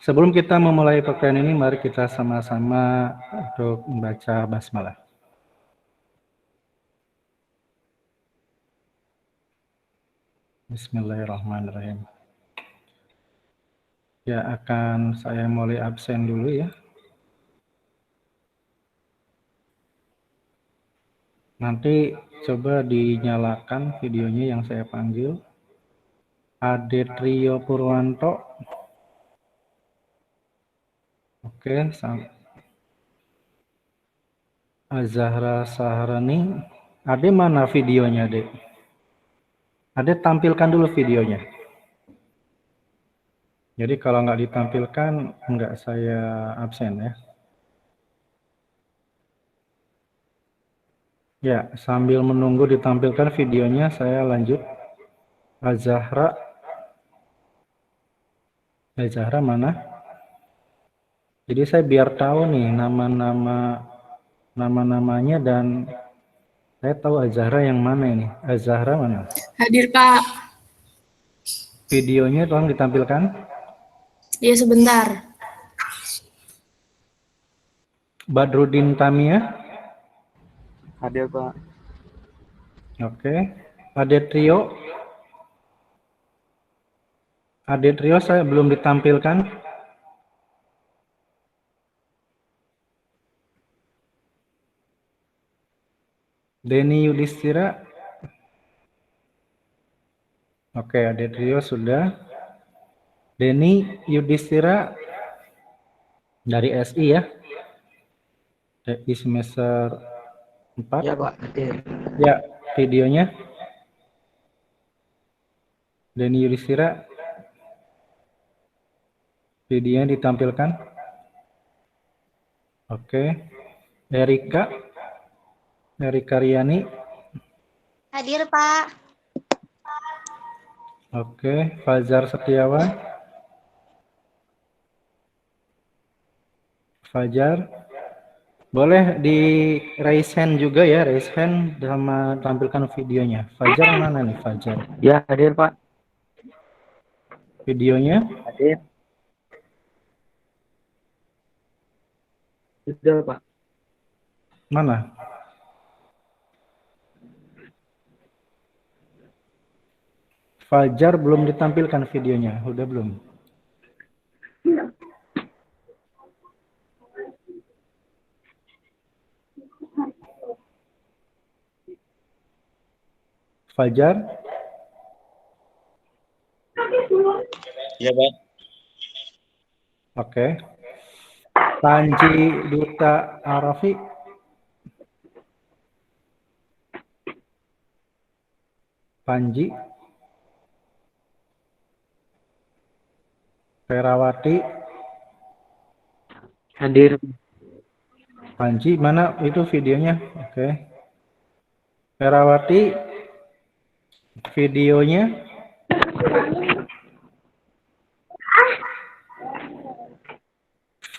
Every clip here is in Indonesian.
Sebelum kita memulai pakaian ini, mari kita sama-sama untuk membaca basmalah. Bismillahirrahmanirrahim. Ya, akan saya mulai absen dulu ya. Nanti coba dinyalakan videonya yang saya panggil. Ade Trio Purwanto. Oke, Azahra Saharani. Ade mana videonya, Ade? Ade tampilkan dulu videonya. Jadi kalau nggak ditampilkan, nggak saya absen ya. Ya, sambil menunggu ditampilkan videonya, saya lanjut. Azahra. Azahra mana? Jadi saya biar tahu nih nama-namanya dan saya tahu Azahra yang mana ini. Azahra mana? Hadir, Pak. Videonya tolong ditampilkan. Iya, sebentar. Badrudin Tamia. Hadir, Pak. Oke. Ade Trio. Ade Trio saya belum ditampilkan. Denny Yudhistira. Oke, Ade Trio sudah. Denny Yudhistira dari SI ya. SI semester 4. Ya, Pak. Hadir. Ya, videonya. Denny Yudhistira. Videonya ditampilkan. Oke. Erika Riani. Hadir, Pak. Oke. Fajar Setiawan. Fajar. Boleh di raise hand juga ya, raise hand sama tampilkan videonya. Fajar mana nih Fajar? Ya, hadir, Pak. Videonya? Hadir. Sudah, Pak. Mana? Fajar belum ditampilkan videonya, udah belum? Fajar? Iya, Pak. Oke. Panji Duta Arafi. Panji. Ferawati. Hadir. Panji mana itu videonya? Oke. Ferawati. Videonya.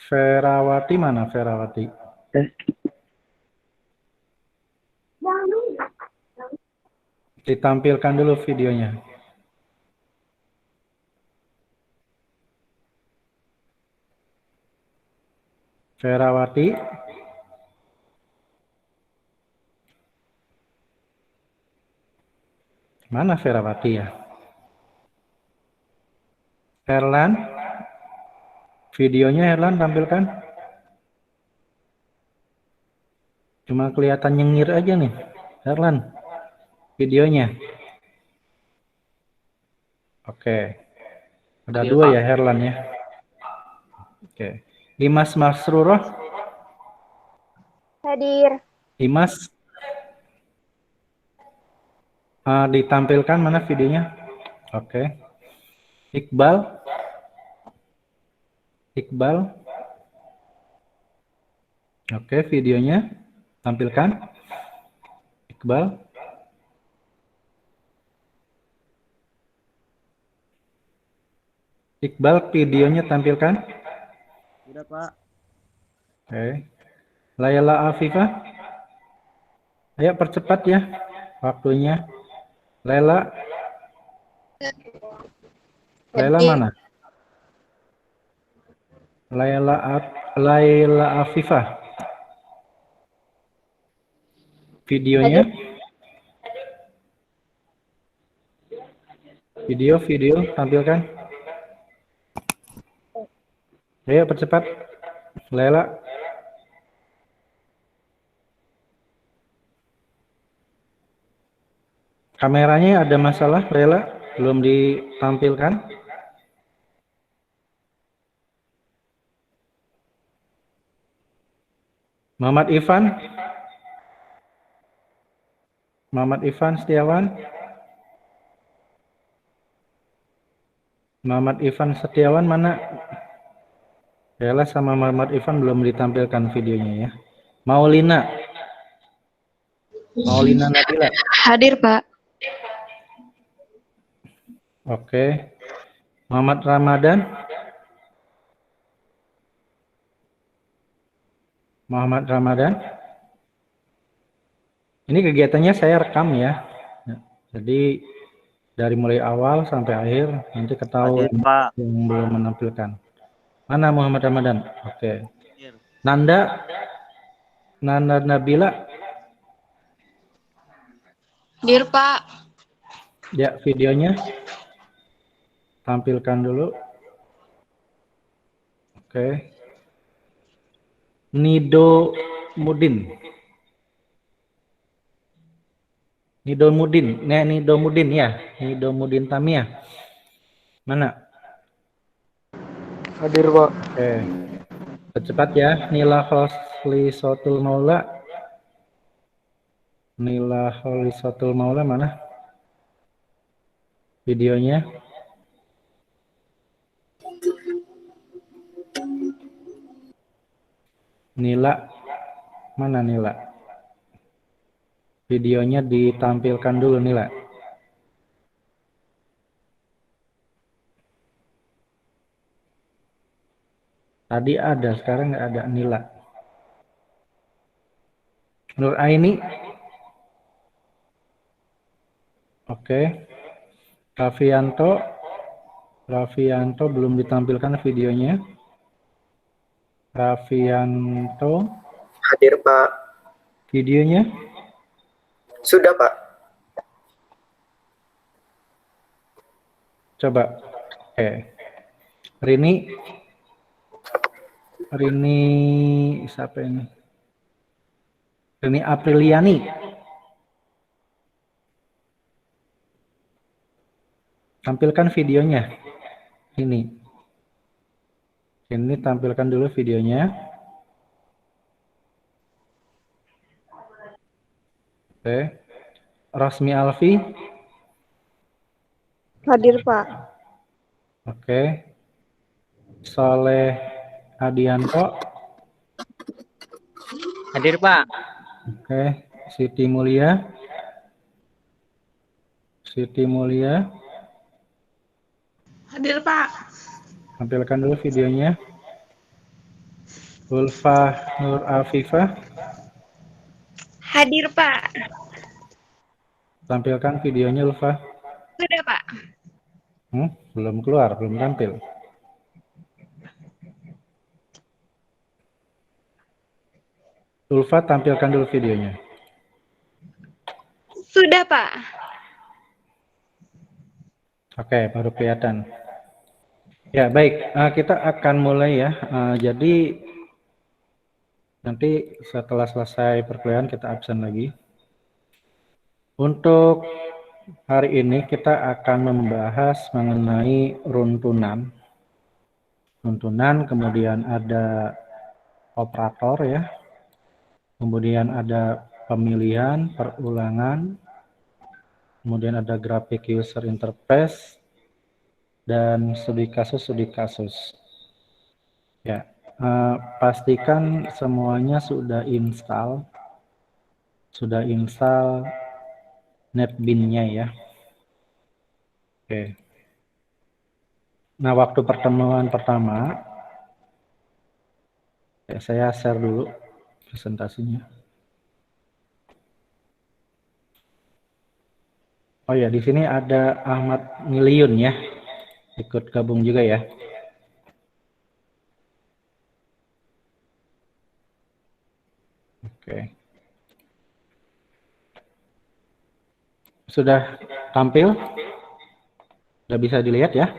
Ferawati mana Ferawati? Ditampilkan dulu videonya. Ferawati. Mana Ferawati ya? Herlan. Videonya Herlan tampilkan. Cuma kelihatan nyengir aja nih. Herlan. Videonya. Oke. Ada Hadir, dua Pak. ya Herlan ya. Oke. Dimas Masruroh. Hadir. Dimas. Ditampilkan mana videonya? Oke. Iqbal. Iqbal. Oke, videonya tampilkan. Iqbal. Iqbal, videonya tampilkan. Sudah, Pak. Oke. Layla Afifah. Ayo percepat ya waktunya. Layla. Layla Hadir. mana? Laila Afifah. Videonya. Video tampilkan. Ayo percepat. Laila. Kameranya ada masalah, Laila? Belum ditampilkan? Muhammad Ivan Setiawan. Muhammad Ivan Setiawan mana? Laila sama Muhammad Ivan belum ditampilkan videonya ya. Maulina Nabila. Hadir, Pak. Oke. Muhammad Ramadan. Ini kegiatannya saya rekam ya. Jadi dari mulai awal sampai akhir nanti ketahuan Hadir, Pak. yang belum menampilkan. Mana Muhammad Ramadan? Oke. Hadir. Nanda Nabila. Hadir, Pak. Ya, videonya tampilkan dulu. Oke. Nido Mudin ya. Nido Mudin Tamia. Mana? Hadir, Pak. Oke. Cepat ya. Nila Kholisotul Maula mana? Videonya. Nila. Mana Nila? Videonya ditampilkan dulu Nila. Tadi ada, sekarang nggak ada Nila. Nur Aini. Oke. Raffianto belum ditampilkan videonya. Raffianto. Hadir, Pak. Videonya. Sudah, Pak. Coba. Oke. Rini siapa ini? Rini Apriliani. Tampilkan videonya. Ini tampilkan dulu videonya. Oke. Rosmi Alfi. Hadir, Pak. Oke. Soleh Adianto. Hadir, Pak. Oke. Siti Mulia. Hadir, Pak. Tampilkan dulu videonya. Ulfa Nur Afifah. Hadir, Pak. Tampilkan videonya Ulfa. Sudah, Pak. Belum keluar, belum tampil. Ulfa tampilkan dulu videonya. Sudah, Pak. Oke, baru kelihatan. Ya, baik. Kita akan mulai ya. Jadi nanti setelah selesai perkuliahan kita absen lagi. Untuk hari ini kita akan membahas mengenai runtunan. Kemudian ada operator ya. Kemudian ada pemilihan, perulangan. Kemudian ada grafik user interface dan studi kasus. Ya, pastikan semuanya sudah install NetBeans-nya ya. Oke. Nah, waktu pertemuan pertama, ya, saya share dulu presentasinya. Oh ya, di sini ada Ahmad Miliun ya, ikut gabung juga ya. sudah tampil? Sudah bisa dilihat ya?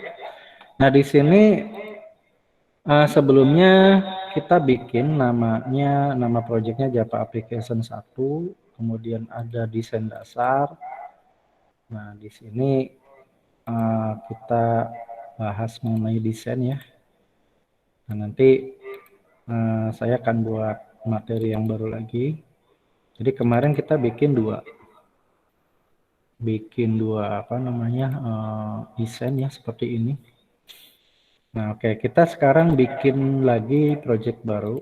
Nah, di sini sebelumnya kita bikin nama projectnya Java Application 1, kemudian ada desain dasar. Nah, di sini kita bahas mengenai desain ya. Nah, nanti saya akan buat materi yang baru lagi. Jadi kemarin kita bikin dua desain ya seperti ini. Nah, oke, kita sekarang bikin lagi project baru.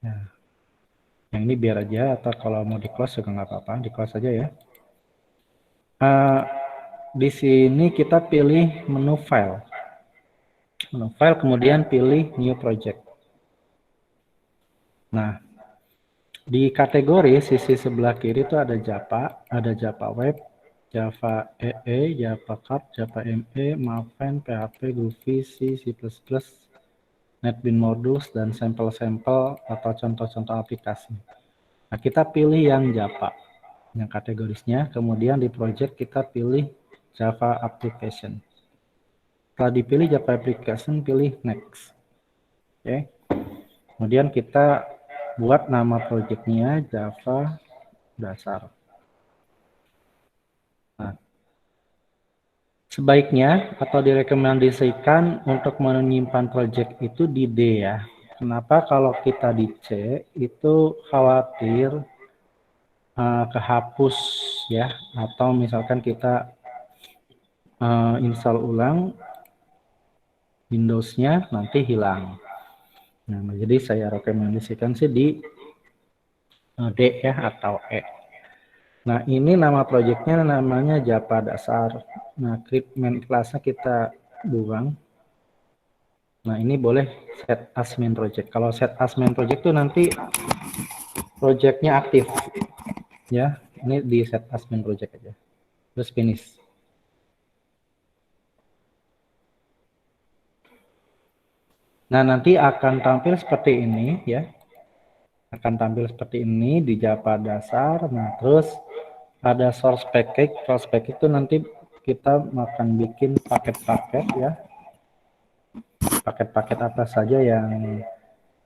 Nah, yang ini biar aja, atau kalau mau di close juga nggak apa-apa, di close aja ya. Di sini kita pilih menu file, kemudian pilih new project. Nah, di kategori sisi sebelah kiri itu ada Java Web, Java EE, Java Card, Java ME, Maven, PHP, Groovy, C++, NetBeans Modules, dan sampel-sampel atau contoh-contoh aplikasi. Nah, kita pilih yang Java, yang kategorisnya, kemudian di project kita pilih Java Application. Setelah dipilih Java Application, pilih Next. Oke. Kemudian kita buat nama projectnya Java Dasar. Nah, sebaiknya atau direkomendasikan untuk menyimpan project itu di D ya. Kenapa? Kalau kita di C itu khawatir kehapus ya, atau misalkan kita install ulang Windows-nya nanti hilang. Nah, jadi saya rekomendasikan sih di D ya atau E. Nah, ini nama projectnya namanya Java Dasar. Nah, main kelasnya kita buang. Nah, ini boleh set as main project. Kalau set as main project itu nanti projectnya aktif. Ya, ini di set as main project aja. Terus finish. Nah, nanti akan tampil seperti ini ya. Akan tampil seperti ini di Java Dasar. Nah, terus ada source package. Source package itu nanti kita akan bikin paket-paket ya. Paket-paket apa saja yang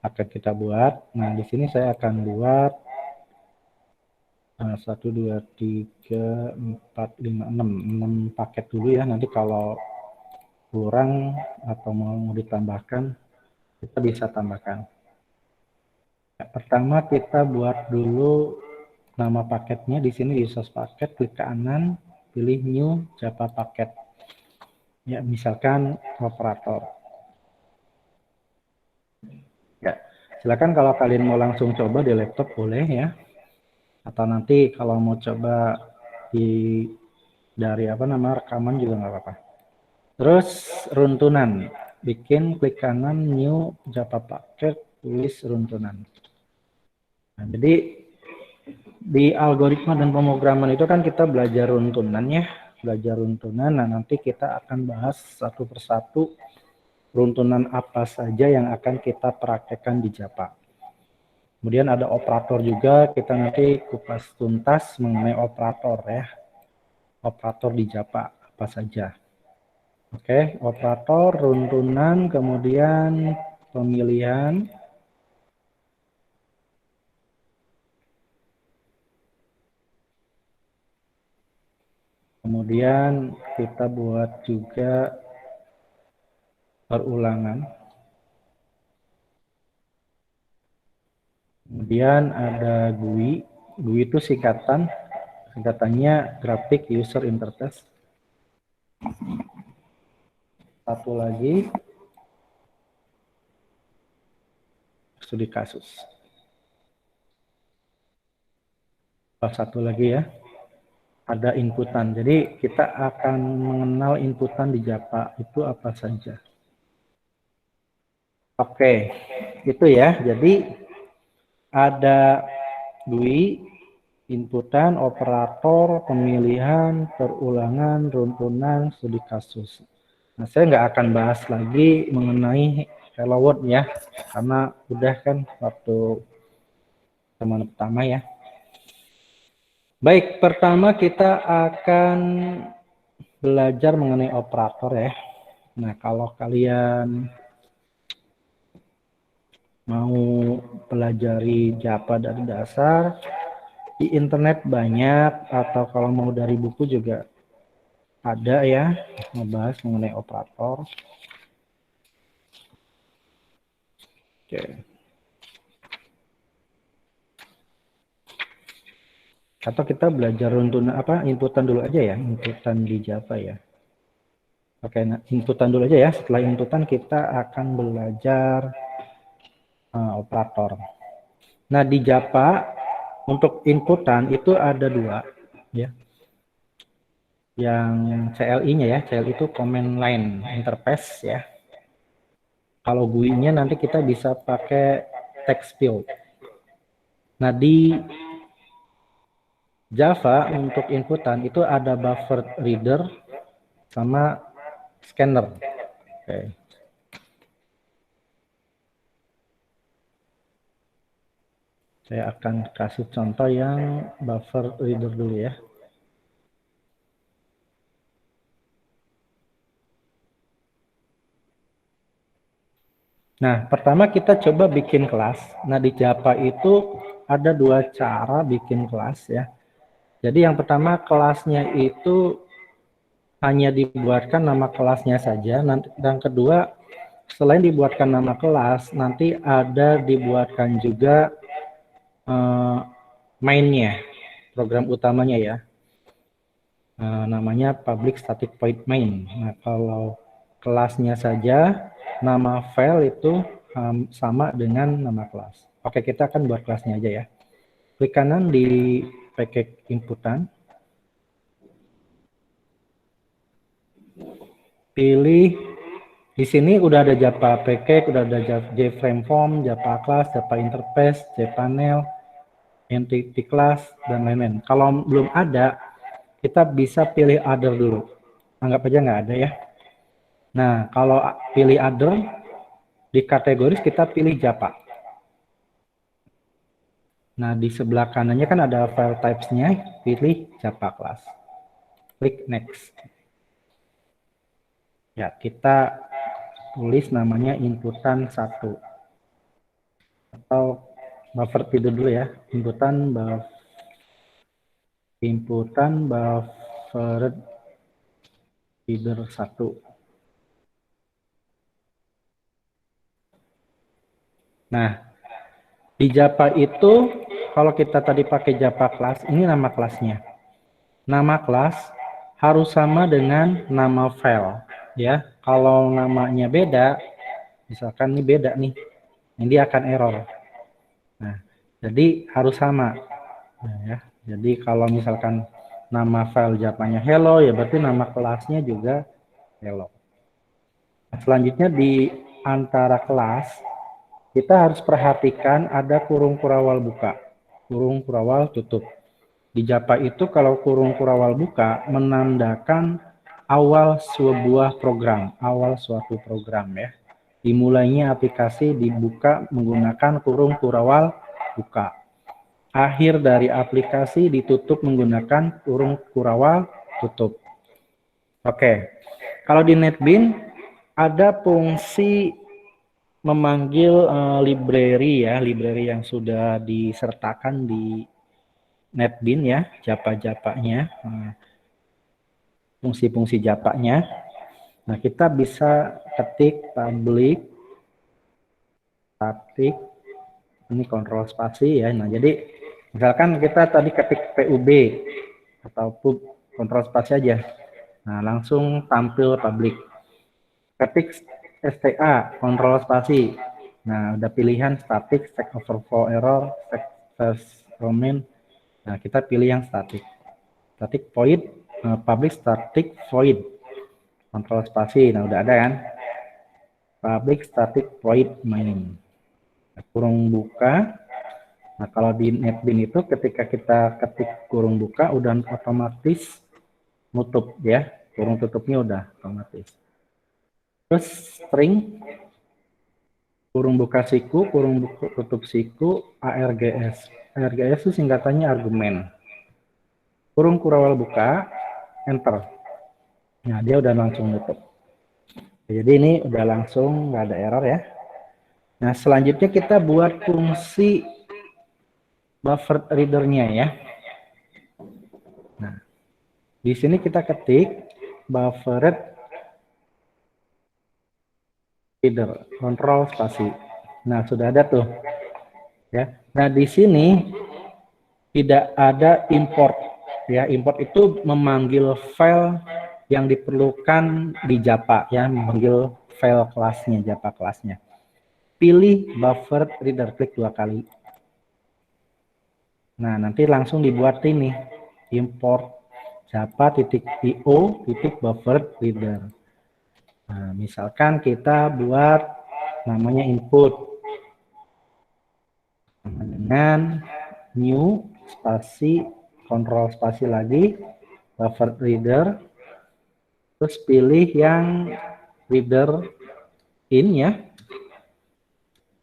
akan kita buat. Nah, di sini saya akan buat 1, 2, 3, 4, 5, 6 paket dulu ya. Nanti kalau kurang atau mau ditambahkan, kita bisa tambahkan. Ya, pertama kita buat dulu nama paketnya. Di sini di source paket, klik kanan, pilih new Java paket. Ya, misalkan operator. Ya, silakan kalau kalian mau langsung coba di laptop boleh ya. Atau nanti kalau mau coba dari rekaman juga nggak apa-apa. Terus runtunan, bikin klik kanan new Java paket, tulis runtunan. Nah, jadi di algoritma dan pemrograman itu kan kita belajar runtunan ya, Nah, nanti kita akan bahas satu persatu runtunan apa saja yang akan kita praktekkan di Java. Kemudian ada operator juga, kita nanti kupas tuntas mengenai operator ya. Operator di Java apa saja. Oke, operator, runtunan, kemudian pemilihan. Kemudian kita buat juga perulangan. Kemudian ada GUI. GUI itu singkatannya Graphic User Interface. Satu lagi, studi kasus. Satu lagi ya, ada inputan. Jadi kita akan mengenal inputan di Java itu apa saja. Oke, itu ya. Jadi ada GUI, inputan, operator, pemilihan, perulangan, runtunan, studi kasus. Nah, saya nggak akan bahas lagi mengenai Hello World ya, karena udah kan waktu teman pertama ya. Baik, pertama kita akan belajar mengenai operator ya. Nah, kalau kalian mau pelajari Java dari dasar, di internet banyak, atau kalau mau dari buku juga ada ya, ngebahas mengenai operator. Oke. Atau kita belajar runtun inputan dulu aja ya, inputan di Java ya. Oke, nah inputan dulu aja ya. Setelah inputan kita akan belajar operator. Nah, di Java untuk inputan itu ada dua ya. Yang CLI-nya ya, CLI itu command line interface ya. Kalau GUI-nya nanti kita bisa pakai text field. Nah, di Java untuk inputan itu ada buffer reader sama scanner. Oke. Saya akan kasih contoh yang buffer reader dulu ya. Nah, pertama kita coba bikin kelas. Nah, di Java itu ada dua cara bikin kelas ya. Jadi yang pertama kelasnya itu hanya dibuatkan nama kelasnya saja. Dan kedua, selain dibuatkan nama kelas, nanti ada dibuatkan juga mainnya, program utamanya ya. Namanya public static void main. Nah, kalau kelasnya saja, nama file itu sama dengan nama kelas. Oke, kita akan buat kelasnya aja ya. Klik kanan di package inputan. Pilih di sini udah ada Java package, udah ada JFrame form, Java class, Java interface, JPanel, entity class, dan lain-lain. Kalau belum ada, kita bisa pilih other dulu. Anggap aja nggak ada ya. Nah, kalau pilih other, di kategoris kita pilih Java. Nah, di sebelah kanannya kan ada file types-nya, pilih Java class. Klik next. Ya, kita tulis namanya inputan 1. Atau buffer reader dulu ya. Inputan buffer reader 1. Nah, di Java itu kalau kita tadi pakai Java class, ini nama kelasnya. Nama kelas harus sama dengan nama file ya. Kalau namanya beda, misalkan ini beda nih, ini akan error. Nah, jadi harus sama. Nah, ya. Jadi kalau misalkan nama file Java-nya hello, ya berarti nama kelasnya juga hello. Nah, selanjutnya di antara kelas, kita harus perhatikan ada kurung kurawal buka, kurung kurawal tutup. Di Java itu kalau kurung kurawal buka menandakan awal sebuah program, awal suatu program ya. Dimulainya aplikasi dibuka menggunakan kurung kurawal buka. Akhir dari aplikasi ditutup menggunakan kurung kurawal tutup. Oke, kalau di NetBeans ada fungsi memanggil library ya, library yang sudah disertakan di NetBeans ya, Java-Java-nya, fungsi-fungsi Java-nya. Nah, kita bisa ketik public static, ini kontrol spasi ya. Nah, jadi misalkan kita tadi ketik PUB atau pub kontrol spasi aja. Nah, langsung tampil public. Ketik STA kontrol spasi. Nah, udah pilihan static, stack overflow error, stack first domain. Nah, kita pilih yang static. Static void, public static void. Kontrol spasi. Nah, udah ada kan? Public static void main. Kurung buka. Nah, kalau di NetBeans itu ketika kita ketik kurung buka udah otomatis nutup ya. Kurung tutupnya udah otomatis. Terus string kurung buka siku, kurung tutup siku, ARGS. ARGS itu singkatannya argumen. kurung kurawal buka, enter. Nah, dia udah langsung nutup. Jadi ini udah langsung nggak ada error ya. Nah, selanjutnya kita buat fungsi buffer reader-nya ya. Nah, di sini kita ketik buffered reader, kontrol spasi. Nah, sudah ada tuh. Ya. Nah, di sini tidak ada import. Ya, import itu memanggil file yang diperlukan di Java ya, memanggil file kelasnya, Java kelasnya. Pilih buffer reader, klik 2 kali. Nah, nanti langsung dibuat ini, import java.io.buffer reader. Nah, misalkan kita buat namanya input dengan new spasi kontrol spasi lagi buffer reader, terus pilih yang reader in ya.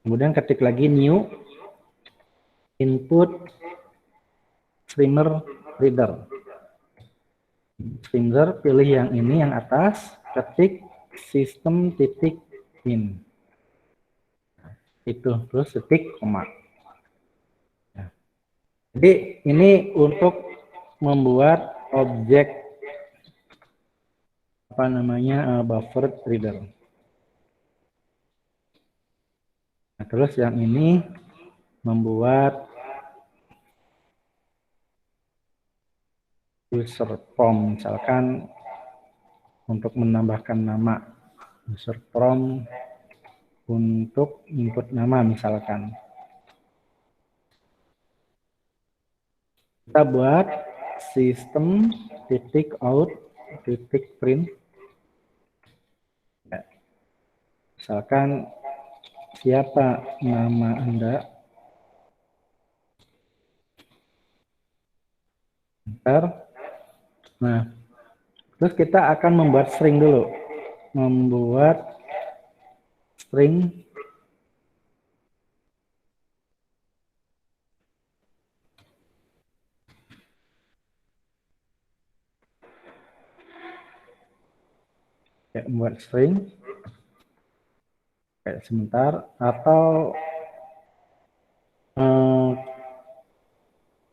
Kemudian ketik lagi new input streamer reader. Streamer pilih yang ini yang atas, ketik system.in. Itu terus ketik koma. Ya. Jadi ini untuk membuat objek apa namanya buffer reader. Nah, terus yang ini membuat user form, misalkan untuk menambahkan nama user form untuk input nama misalkan. Kita buat system.out.print. Ya. Misalkan siapa nama Anda. Enter. Nah, terus kita akan membuat string dulu. Membuat string ya, membuat string. Oke, sebentar. Atau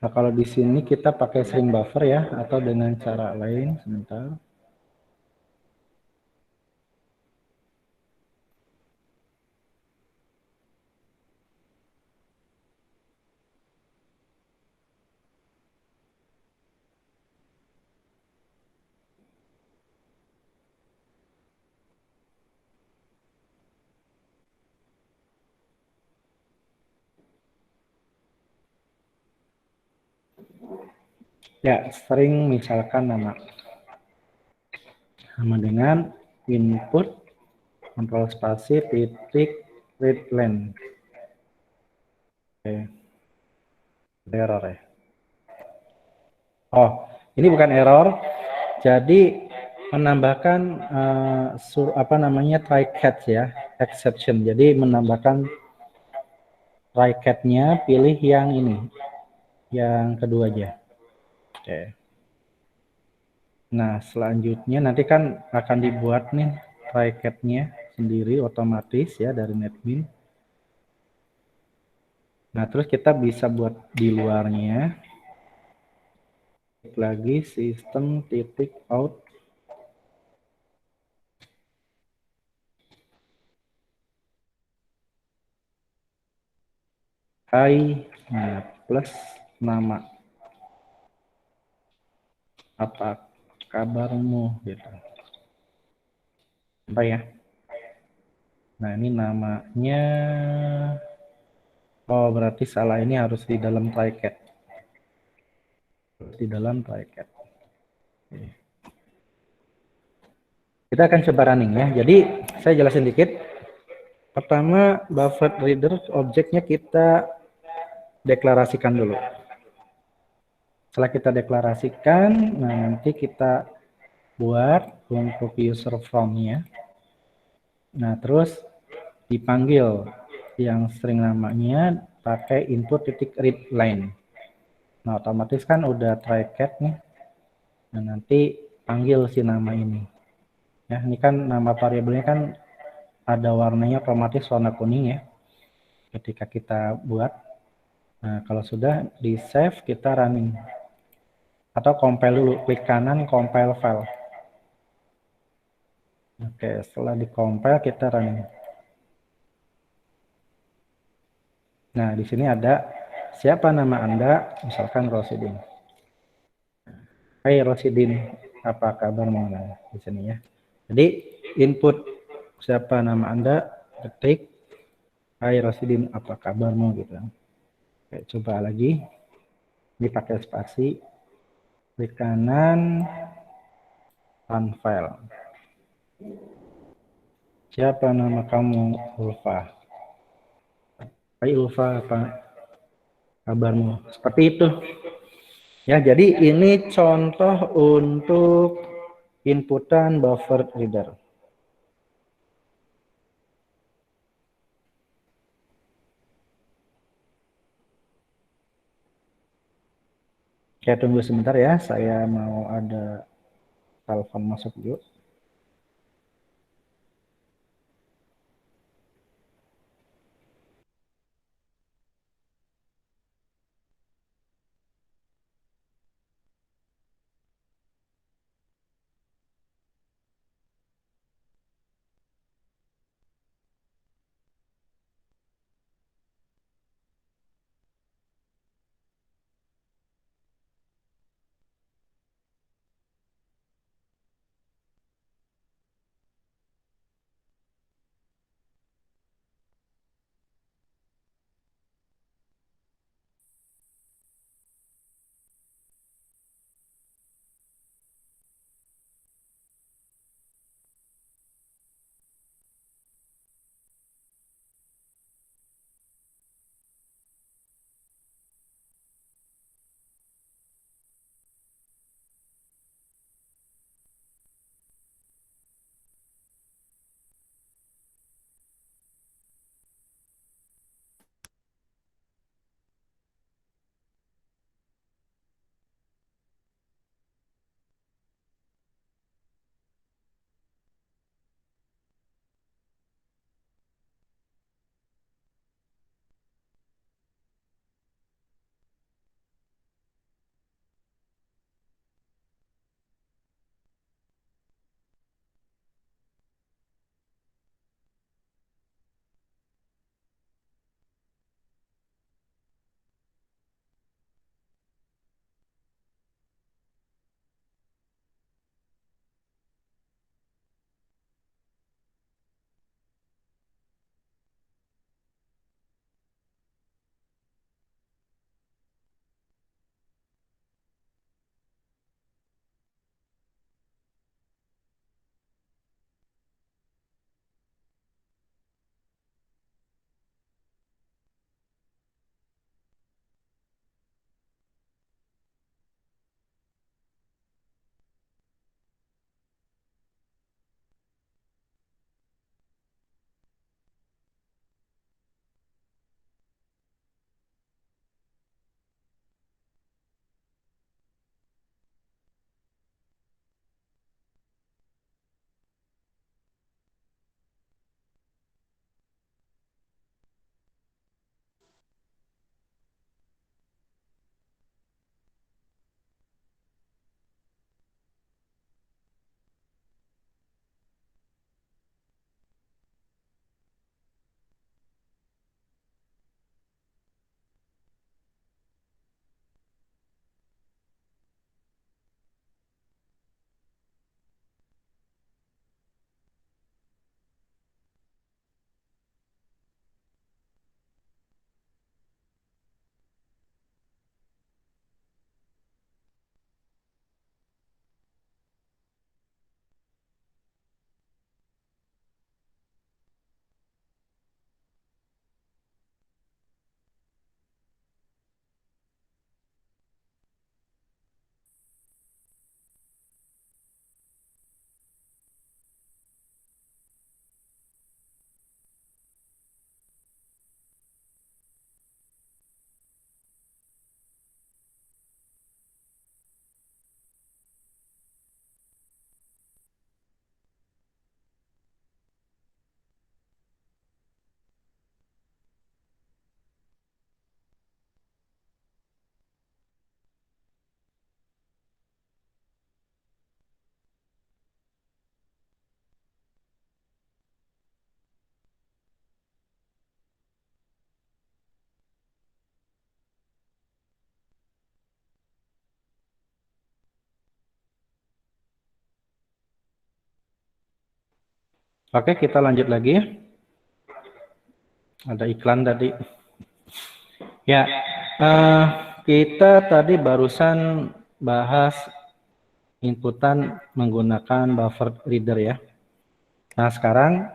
nah, kalau di sini kita pakai string buffer ya, atau dengan cara lain, sebentar. Ya, string misalkan nama dengan input kontrol spasi titik readline. Oke. Error ya. Oh, ini bukan error. Jadi menambahkan apa namanya try catch ya, exception. Jadi menambahkan try catch-nya, pilih yang ini, yang kedua aja. Oke. Nah, selanjutnya nanti kan akan dibuat nih try catch-nya sendiri otomatis ya dari NetBeans. Nah, terus kita bisa buat di luarnya. Klik lagi system.out. Hai, nah, plus nama. Apa kabarmu gitu. Apa ya? Nah, ini namanya. Oh, berarti salah, ini harus di dalam try catch. Di dalam try catch. Oke. Kita akan coba running ya. Jadi saya jelasin dikit. Pertama, buffer reader objeknya kita deklarasikan dulu. Setelah kita deklarasikan, nah nanti kita buat untuk user form-nya. Nah, terus dipanggil yang string namanya pakai input titik readline. Nah, otomatis kan udah try catch nih. Nah, nanti panggil si nama ini. Ya, ini kan nama variabelnya kan ada warnanya otomatis warna kuning ya. Ketika kita buat. Nah, kalau sudah di save kita running. Atau compile dulu, klik kanan compile file. Oke, setelah di compile kita running. Nah, di sini ada siapa nama Anda, misalkan Rosidin. Hai Rosidin, apa kabarmu? Nah, di sini ya. Jadi input siapa nama Anda, ketik Hai Rosidin, apa kabarmu gitu. Oke, coba lagi. Ini pakai spasi. Klik kanan, run file. Siapa nama kamu? Ulfa. Hai Ulfa, apa kabarmu? Seperti itu. Ya, jadi ini contoh untuk inputan buffer reader. Saya tunggu sebentar ya, saya mau ada telepon masuk dulu. Oke, kita lanjut lagi. Ada iklan tadi. Ya, kita tadi barusan bahas inputan menggunakan buffer reader ya. Nah, sekarang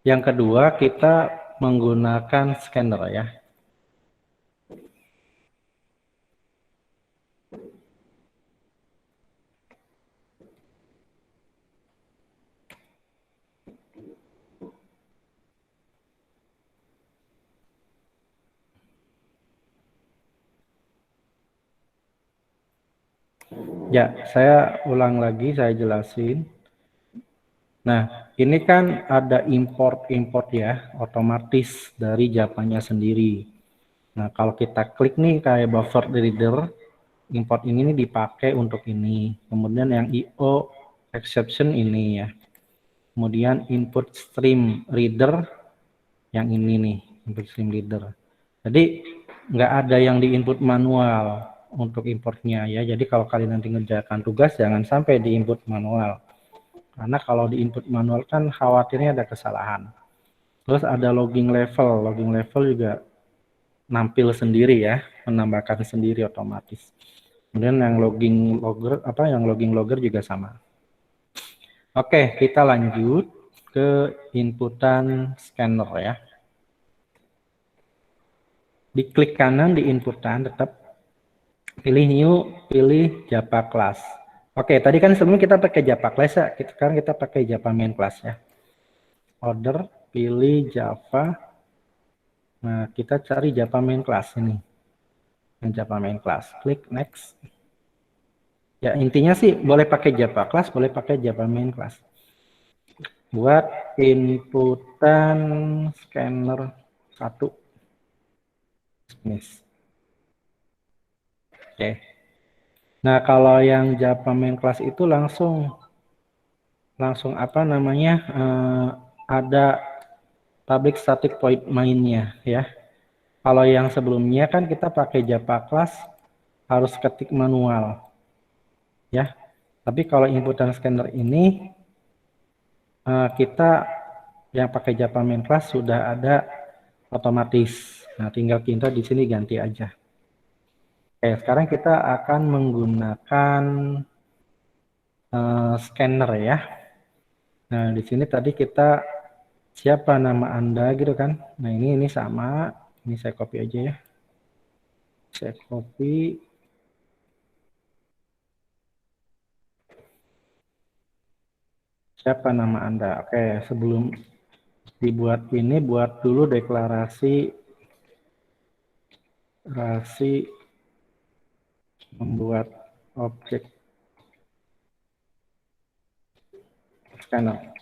yang kedua kita menggunakan scanner ya. Ya, saya ulang lagi, saya jelasin. Nah, ini kan ada import-import ya, otomatis dari Japanya sendiri. Nah, kalau kita klik nih kayak buffer reader, import ini nih dipakai untuk ini. Kemudian yang IO exception ini ya. Kemudian input stream reader yang ini nih, input stream reader. Jadi nggak ada yang di input manual untuk importnya ya. Jadi kalau kalian nanti ngerjakan tugas jangan sampai di input manual. Karena kalau di input manual kan khawatirnya ada kesalahan. Terus ada logging level juga nampil sendiri ya, menambahkan sendiri otomatis. Kemudian yang logging logger juga sama. Oke, kita lanjut ke inputan scanner ya. Di klik kanan di inputan tetap pilih new, pilih Java class. Oke, tadi kan sebelumnya kita pakai Java class ya, sekarang kita pakai Java main class ya. Order, pilih Java. Nah, kita cari Java main class ini. Java main class, klik next. Ya, intinya sih boleh pakai Java class, boleh pakai Java main class. Buat inputan scanner 1. Oke. Nah, kalau yang Java main class itu langsung apa namanya? Ada public static void mainnya ya. Kalau yang sebelumnya kan kita pakai Java class harus ketik manual. Ya. Tapi kalau inputan scanner ini kita yang pakai Java main class sudah ada otomatis. Nah, tinggal kita di sini ganti aja. Oke, sekarang kita akan menggunakan scanner ya. Nah, di sini tadi kita siapa nama Anda gitu kan. Nah, ini sama. Ini saya copy aja ya. Saya copy. Siapa nama Anda? Oke, sebelum dibuat ini, buat dulu deklarasi membuat objek scanner.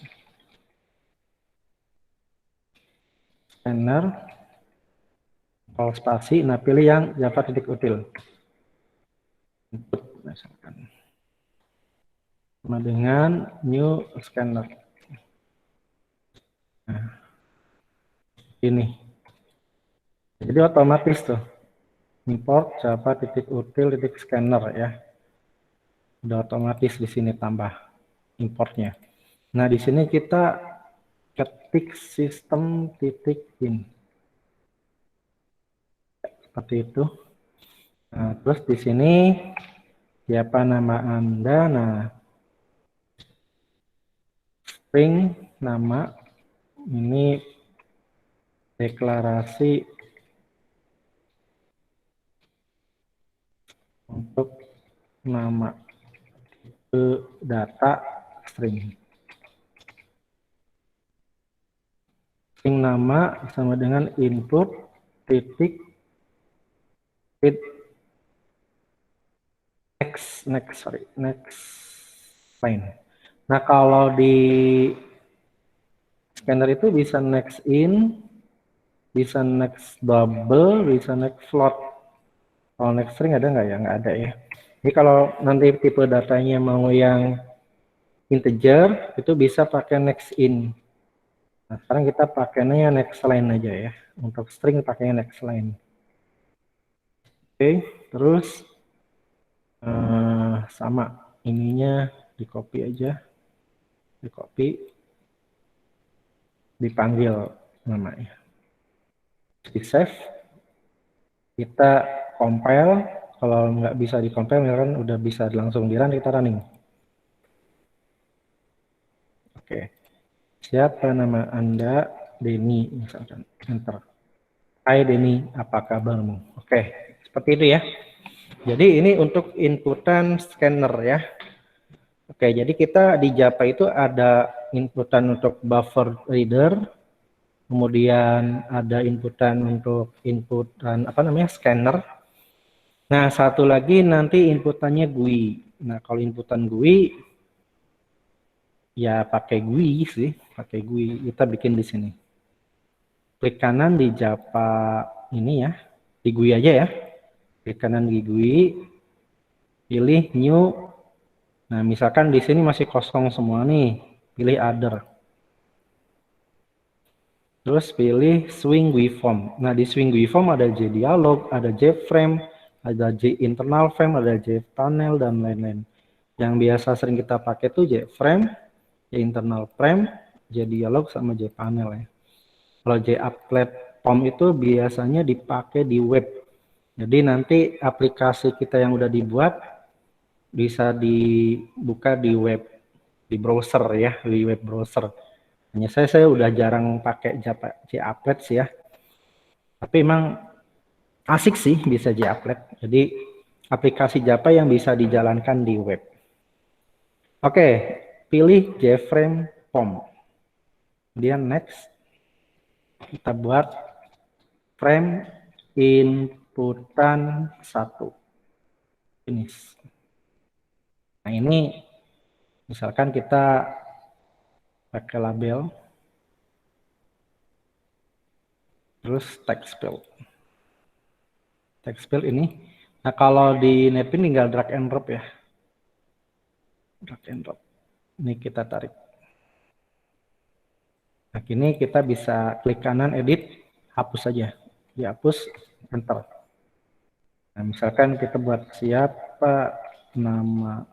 Kalau spasi, nah pilih yang Java titik util. Input misalkan. Sama dengan new scanner. Nah, ini. Jadi otomatis tuh. Import Java titik util titik scanner ya. Udah otomatis di sini tambah importnya. Nah, di sini kita ketik sistem titik in. Seperti itu. Nah, terus di sini siapa nama Anda? Nah, string nama ini deklarasi untuk nama data string. String nama sama dengan input titik read next line. Nah, kalau di scanner itu bisa next in, bisa next double, bisa next float. Kalau next string ada nggak ya? Nggak ada ya. Jadi kalau nanti tipe datanya mau yang integer, itu bisa pakai next in. Nah, sekarang kita pakainya next line aja ya. Untuk string pakainya next line. Oke, terus sama ininya di copy aja. Di copy. dipanggil namanya. Di save, kita compile. Kalau nggak bisa di compile, misalkan udah bisa langsung di run, kita running. Oke, siapa nama Anda? Denny, misalkan. Enter. Hai Denny, apa kabarmu? Oke, seperti itu ya. Jadi ini untuk inputan scanner ya. Oke, jadi kita di Java itu ada inputan untuk buffer reader, kemudian ada inputan untuk inputan scanner. Nah, satu lagi nanti inputannya GUI. Nah, kalau inputan GUI ya pakai GUI sih, pakai GUI. Kita bikin di sini. Klik kanan di Java ini ya, di GUI aja ya. Klik kanan di GUI, pilih new. Nah, misalkan di sini masih kosong semua nih, pilih other. Terus pilih swing GUI form. Nah, di swing GUI form ada JDialog, ada JFrame, ada JInternal frame, ada JPanel, dan lain-lain. Yang biasa sering kita pakai itu JFrame, JInternal frame, JDialog, sama JPanel ya. Kalau JApplet form itu biasanya dipakai di web. Jadi nanti aplikasi kita yang udah dibuat bisa dibuka di web, di browser ya, di web browser. Hanya saya udah jarang pakai JApplet sih ya. Tapi emang asik sih bisa JApplet. Jadi aplikasi Java yang bisa dijalankan di web. Oke, pilih JFrame form. Kemudian next. Kita buat frame inputan 1. Finish. Nah, ini misalkan kita pakai label, terus text field. Text field ini, nah kalau di Nepin tinggal drag and drop ya. Drag and drop. Ini kita tarik. Nah, ini kita bisa klik kanan edit, hapus saja. Dihapus, enter. Nah, misalkan kita buat siapa nama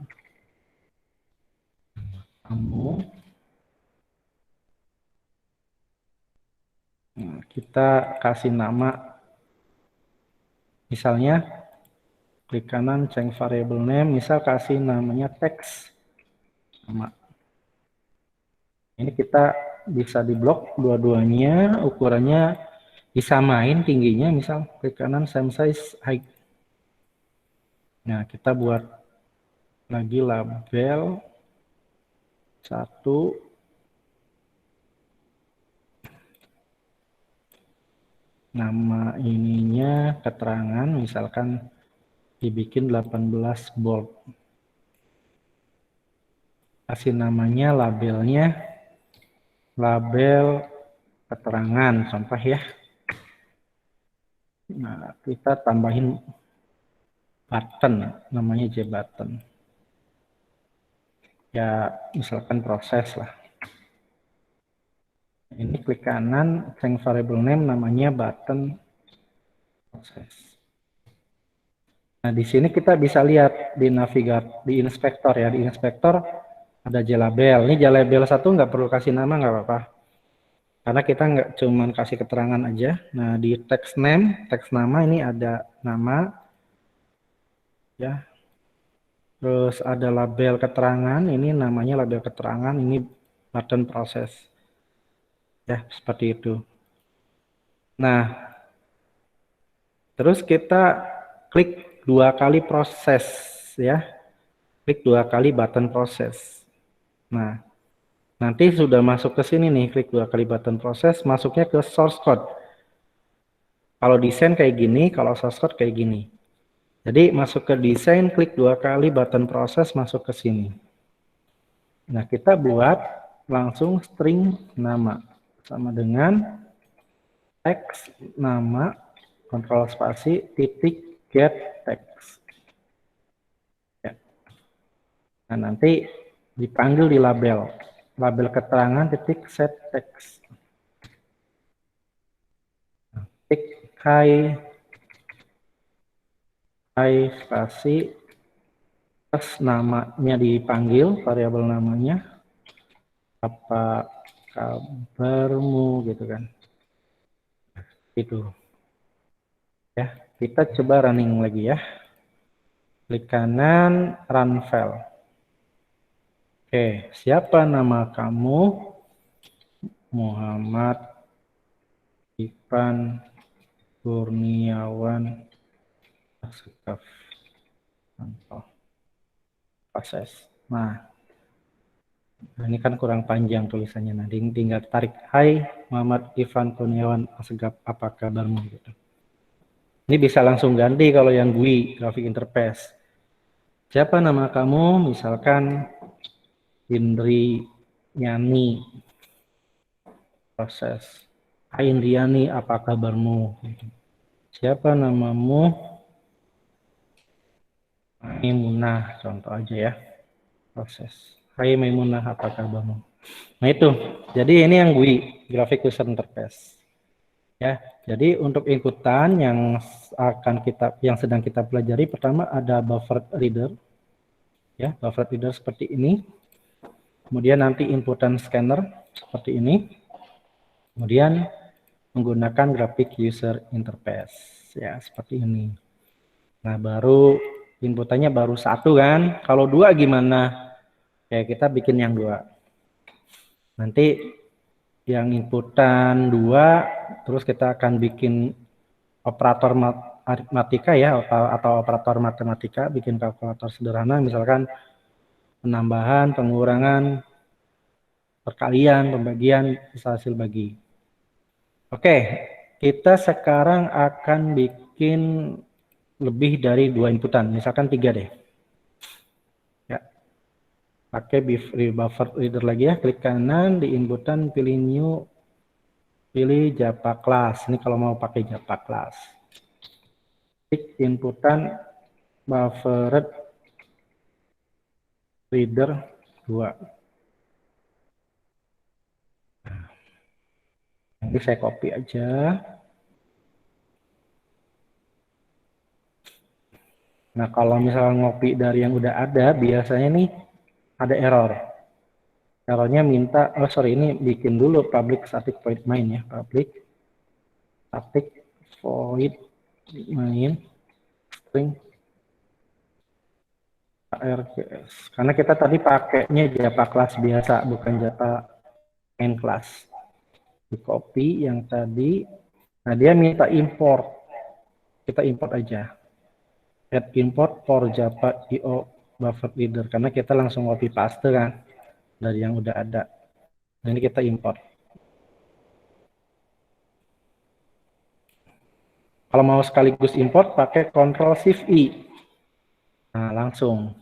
kamu. Nah, kita kasih nama, misalnya klik kanan change variable name, misal kasih namanya text nama. Ini kita bisa diblok dua-duanya, ukurannya disamain tingginya, misal klik kanan same size height. Nah, kita buat lagi label 1. Nama ininya keterangan, misalkan dibikin 18 bold. Kasih namanya labelnya, label keterangan, contoh ya. Nah, kita tambahin button, namanya JButton. Ya, misalkan proses lah. Ini klik kanan, change variable name, namanya button proses. Nah, di sini kita bisa lihat di navigator, di inspektor ya, di inspektor ada JLabel. Ini JLabel 1 nggak perlu kasih nama, nggak apa-apa. Karena kita nggak cuman kasih keterangan aja. Nah, di text name, text nama ini ada nama, ya. Terus ada label keterangan, ini namanya label keterangan, ini button proses. Ya, seperti itu. Nah, terus kita klik 2 kali proses ya. Klik 2 kali button proses. Nah, nanti sudah masuk ke sini nih, klik 2 kali button proses, masuknya ke source code. Kalau desain kayak gini, kalau source code kayak gini. Jadi masuk ke desain, klik 2 kali button proses, masuk ke sini. Nah, kita buat langsung string nama sama dengan text nama, kontrol spasi, titik get text. Ya. Nah, nanti dipanggil di label keterangan titik set text. Titik hi spasi, terus namanya dipanggil, variabel namanya apa kabarmu gitu kan. Itu. Ya, kita coba running lagi ya. Klik kanan, run file. Oke, siapa nama kamu? Muhammad Ivan Kurniawan Asgaf. Proses. Nah, ini kan kurang panjang tulisannya. Nah, tinggal tarik. Hai Muhammad Ivan Kurniawan Asgaf, apa kabarmu? Gitu. Ini bisa langsung ganti kalau yang GUI, graphic interface. Siapa nama kamu? Misalkan Indri Yani. Proses. Hai Indriani, apa kabarmu? Siapa namamu? Maimunah, contoh aja ya. Proses. Hai Maimunah, apa kabarmu? Nah itu, jadi ini yang GUI, Graphic User Interface. Ya, jadi untuk inputan yang sedang kita pelajari, pertama ada buffer reader. Ya, buffer reader seperti ini. Kemudian nanti inputan scanner seperti ini. Kemudian menggunakan graphic user interface. Ya, seperti ini. Nah, baru inputannya baru satu kan. Kalau dua gimana? Ya, kita bikin yang dua. Nanti yang inputan dua, terus kita akan bikin operator matematika ya, atau operator matematika, bikin kalkulator sederhana, misalkan penambahan, pengurangan, perkalian, pembagian, hasil bagi. Oke, kita sekarang akan bikin lebih dari dua inputan, misalkan 3 deh. Ya, pakai buffer reader lagi ya, klik kanan di inputan, pilih new, pilih Java class. Ini kalau mau pakai Java class. Klik inputan buffer reader 2. Nanti saya copy aja. Nah, kalau misalnya ngopi dari yang udah ada, biasanya nih ada error. Errornya minta, ini bikin dulu public static void main ya, public static void main string ARGS. Karena kita tadi pakainya Java class biasa, bukan Java main class. Di copy yang tadi, nah dia minta import. Kita import aja. Add import for Java IO buffer reader, karena kita langsung copy paste kan dari yang udah ada. Nah, ini kita import. Kalau mau sekaligus import pakai Ctrl+Shift+I. Nah, langsung.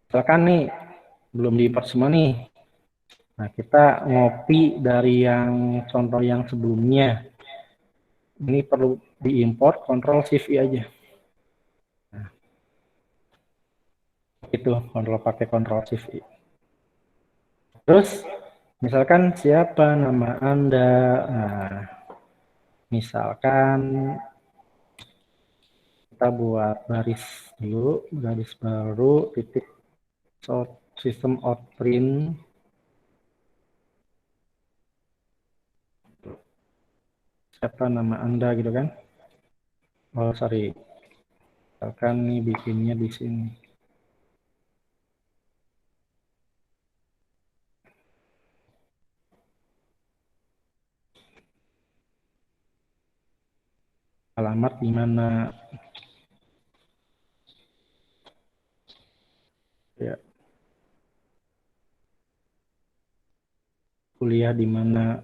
Misalkan nih belum diimport semua nih. Nah, kita ngopi dari yang contoh yang sebelumnya. Ini perlu diimport, Ctrl+Shift+I aja. Nah, itu pakai Ctrl+Shift+I. Terus, misalkan siapa nama Anda? Nah, misalkan kita buat baris dulu, baris baru, titik system out print. Siapa nama Anda gitu kan? Oh, sorry. Misalkan nih bikinnya di sini. Alamat di mana? Ya. Kuliah di mana?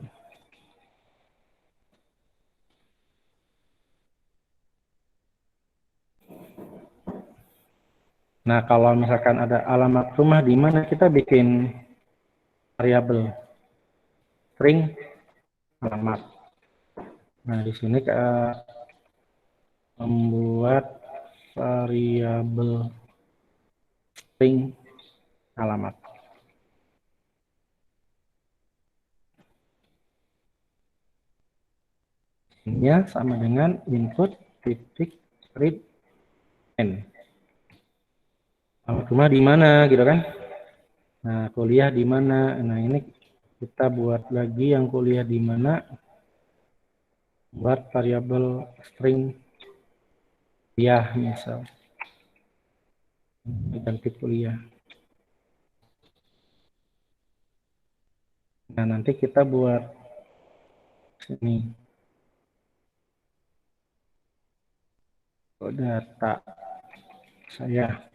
Nah, kalau misalkan ada alamat rumah di mana, kita bikin variabel string alamat. Nah, di sini membuat variabel string alamat. Ini sama dengan input titik read n. Alamat rumah di mana gitu kan? Nah, kuliah di mana? Nah, ini kita buat lagi yang kuliah di mana, buat variabel string kuliah misal, ganti kuliah. Nah, nanti kita buat sini data saya.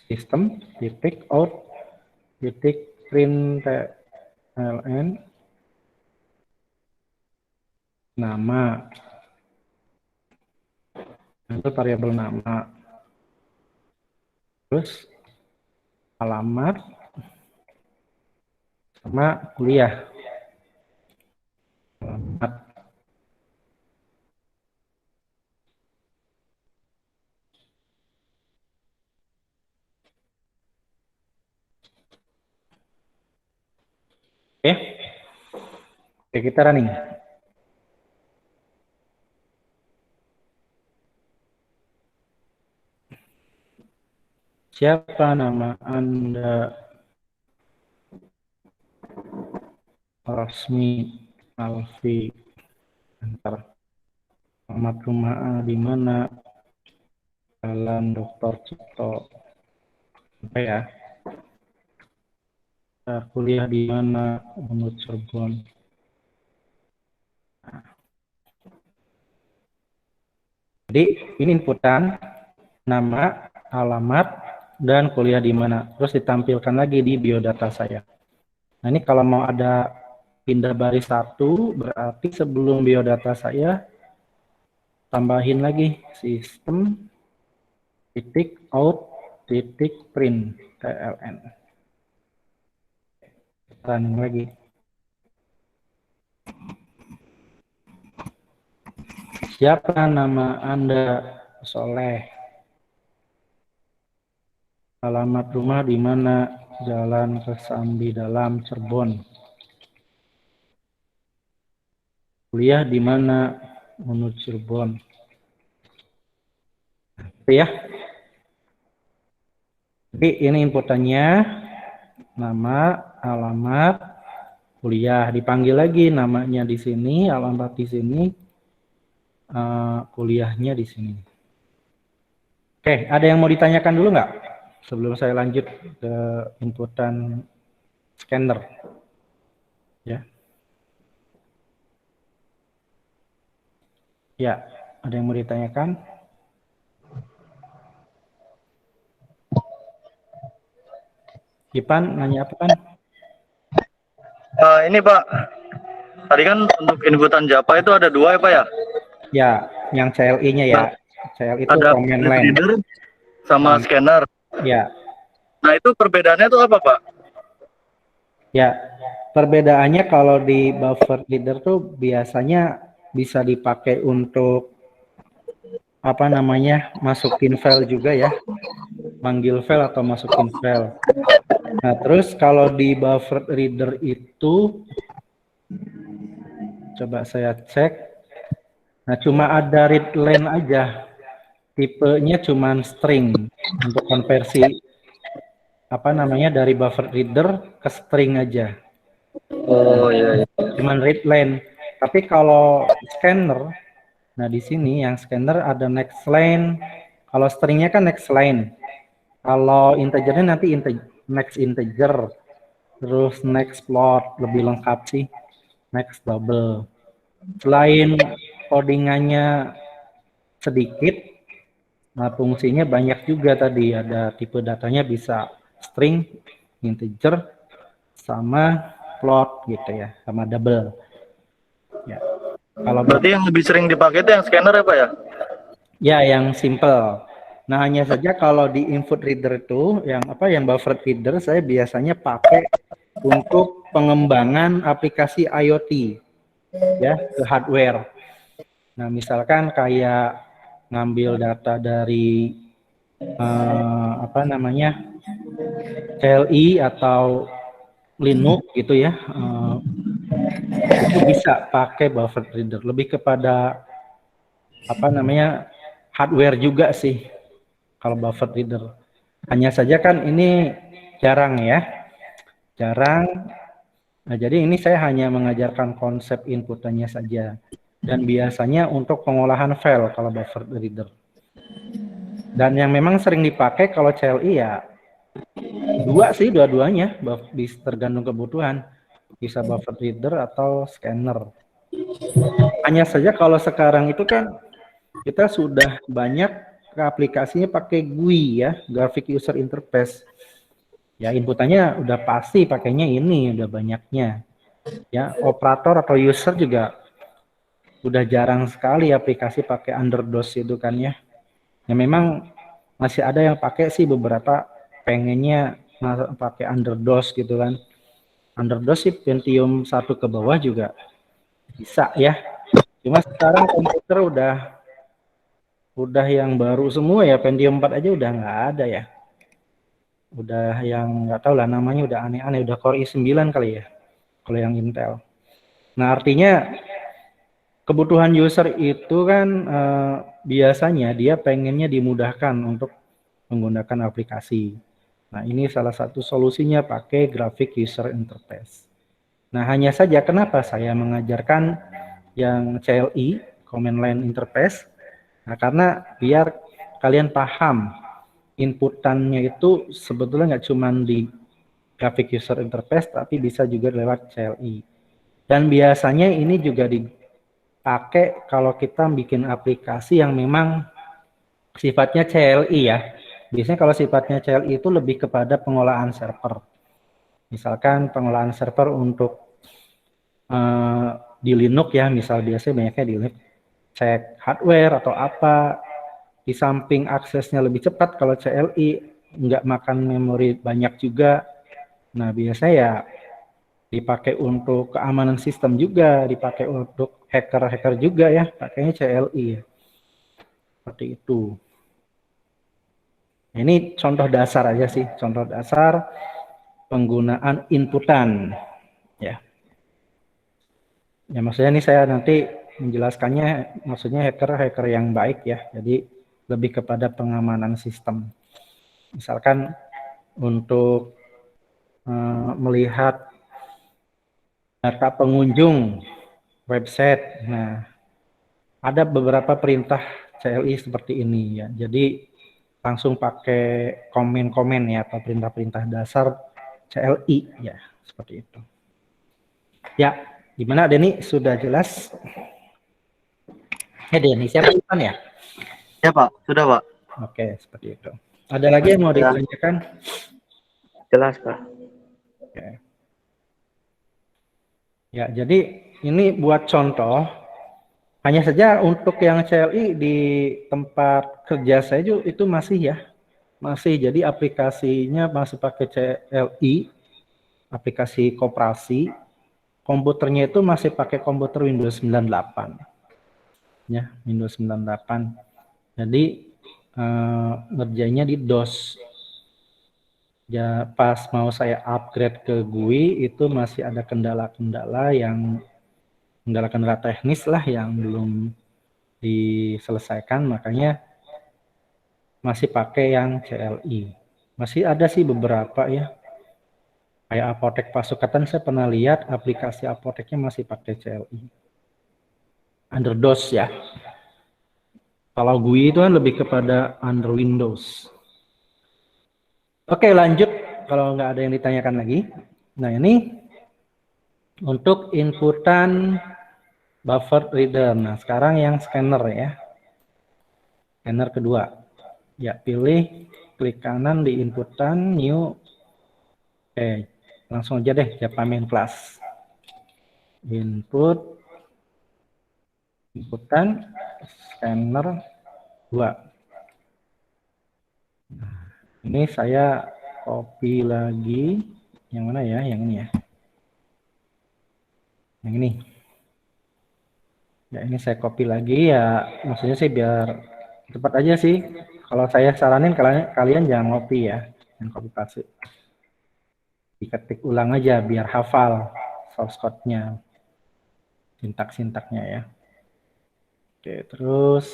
Sistem titik out titik println nama, itu variabel nama, terus alamat sama kuliah. Alamat. Oke, kita running. Siapa nama Anda? Rasmi Alfi. Antar. Alamat rumah di mana? Jalan Dr. Cipto. Apa ya? Kuliah di mana? Menurut Cirebon. Jadi ini inputan nama, alamat, dan kuliah di mana. Terus ditampilkan lagi di biodata saya. Nah ini kalau mau ada pindah baris satu, berarti sebelum biodata saya tambahin lagi sistem titik out titik print TLN. Running lagi. Siapa nama Anda? Soleh. Alamat rumah di mana? Jalan Kesambi Dalam, Cirebon. Kuliah di mana? Menurut Cirebon. Itu ya. Jadi ini inputannya, nama, alamat, kuliah. Dipanggil lagi namanya di sini, alamat di sini, kuliahnya di sini. Oke, ada yang mau ditanyakan dulu nggak? Sebelum saya lanjut ke inputan scanner. Ya. Ya, ada yang mau ditanyakan? Ipan, nanya apa kan? Ini Pak, tadi kan untuk inputan Java itu ada 2 ya Pak ya? Ya, yang CLI-nya ya. CLI itu ada command line. reader sama scanner. Ya. Nah itu perbedaannya itu apa Pak? Ya, perbedaannya kalau di buffer reader tuh biasanya bisa dipakai untuk apa namanya, masukin file juga ya, manggil file atau masukin file. Nah terus kalau di buffer reader itu, coba saya cek, nah cuma ada read line aja, tipenya cuma string untuk konversi apa namanya dari buffer reader ke string aja. Oh iya. Cuman read line. Tapi kalau scanner, nah di sini yang scanner ada next line. Kalau stringnya kan next line. Kalau integernya nanti next integer. Terus next float, lebih lengkap sih. Next double. Selain codingannya sedikit, nah fungsinya banyak juga tadi. Ada tipe datanya bisa string, integer, sama float gitu ya, sama double. Ya. Kalau berarti yang lebih sering dipakai itu yang scanner ya Pak ya? Ya, yang simple. Nah, hanya saja kalau di input reader itu, yang buffer reader saya biasanya pakai untuk pengembangan aplikasi IoT ya ke hardware. Nah, misalkan kayak ngambil data dari CLI atau Linux gitu ya, itu bisa pakai buffer reader. Lebih kepada hardware juga sih kalau buffer reader. Hanya saja kan ini jarang ya, jarang. Nah, jadi ini saya hanya mengajarkan konsep inputannya saja. Dan biasanya untuk pengolahan file kalau buffer reader. Dan yang memang sering dipakai kalau CLI ya dua-duanya, tergantung kebutuhan. Bisa buffer reader atau scanner. Hanya saja kalau sekarang itu kan kita sudah banyak aplikasinya pakai GUI ya, Graphic User Interface. Ya inputannya udah pasti pakainya ini, udah banyaknya. Ya operator atau user juga udah jarang sekali aplikasi pakai underdose itu kan ya. Ya memang masih ada yang pakai sih beberapa pengennya pakai underdose gitu kan. Underdose sih Pentium 1 ke bawah juga bisa ya. Cuma sekarang komputer udah yang baru semua ya, Pentium 4 aja udah nggak ada ya. Udah yang nggak tahu lah namanya udah aneh-aneh, udah Core i9 kali ya kalau yang Intel. Nah artinya kebutuhan user itu kan biasanya dia pengennya dimudahkan untuk menggunakan aplikasi. Nah ini salah satu solusinya pakai Graphic User Interface. Nah hanya saja kenapa saya mengajarkan yang CLI, Command Line Interface, nah karena biar kalian paham inputannya itu sebetulnya nggak cuma di Graphic User Interface, tapi bisa juga lewat CLI. Dan biasanya ini juga dipakai kalau kita bikin aplikasi yang memang sifatnya CLI ya. Biasanya kalau sifatnya CLI itu lebih kepada pengolahan server. Misalkan pengolahan server untuk di Linux ya, misal biasanya banyaknya di Linux, cek hardware atau apa, di samping aksesnya lebih cepat kalau CLI, nggak makan memori banyak juga. Nah biasanya ya dipakai untuk keamanan sistem juga, dipakai untuk hacker-hacker juga ya, pakainya CLI ya. Seperti itu. Ini contoh dasar aja sih, contoh dasar penggunaan inputan ya. Ya maksudnya ini saya nanti menjelaskannya, maksudnya hacker yang baik ya. Jadi lebih kepada pengamanan sistem. Misalkan untuk melihat data pengunjung website. Nah, ada beberapa perintah CLI seperti ini ya. Jadi langsung pakai komen-komen ya atau perintah-perintah dasar CLI ya, seperti itu. Ya, gimana Denny? Sudah jelas? Denny, siapa depan ya? Ya Pak, sudah Pak. Oke, seperti itu. Ada lagi yang mau ditanyakan? Jelas, Pak. Oke. Ya, jadi ini buat contoh. Hanya saja untuk yang CLI di tempat kerja saya juga itu masih ya. Masih, jadi aplikasinya masih pakai CLI, aplikasi koperasi. Komputernya itu masih pakai komputer Windows 98. Ya, Windows 98. Jadi ngerjainnya di DOS. Ya, pas mau saya upgrade ke GUI itu masih ada kendala-kendala teknis lah yang belum diselesaikan, makanya masih pakai yang CLI. Masih ada sih beberapa ya. Kayak Apotek Pasukatan saya pernah lihat aplikasi Apoteknya masih pakai CLI. Under DOS ya. Kalau GUI itu kan lebih kepada under Windows. Oke, lanjut kalau nggak ada yang ditanyakan lagi. Nah, ini untuk inputan buffer reader. Nah, sekarang yang scanner ya. Scanner kedua. Ya, pilih, klik kanan di inputan, new. Oke, langsung aja deh Java main class. Inputan, scanner 2. Nah, ini saya copy lagi. Yang mana ya? Yang ini ya. Yang ini. Ya, ini saya copy lagi ya. Maksudnya sih biar cepat aja sih. Kalau saya saranin kalian jangan copy ya. Jangan copy paste. Diketik ulang aja biar hafal source code-nya. sintak-sintaknya ya. Oke, terus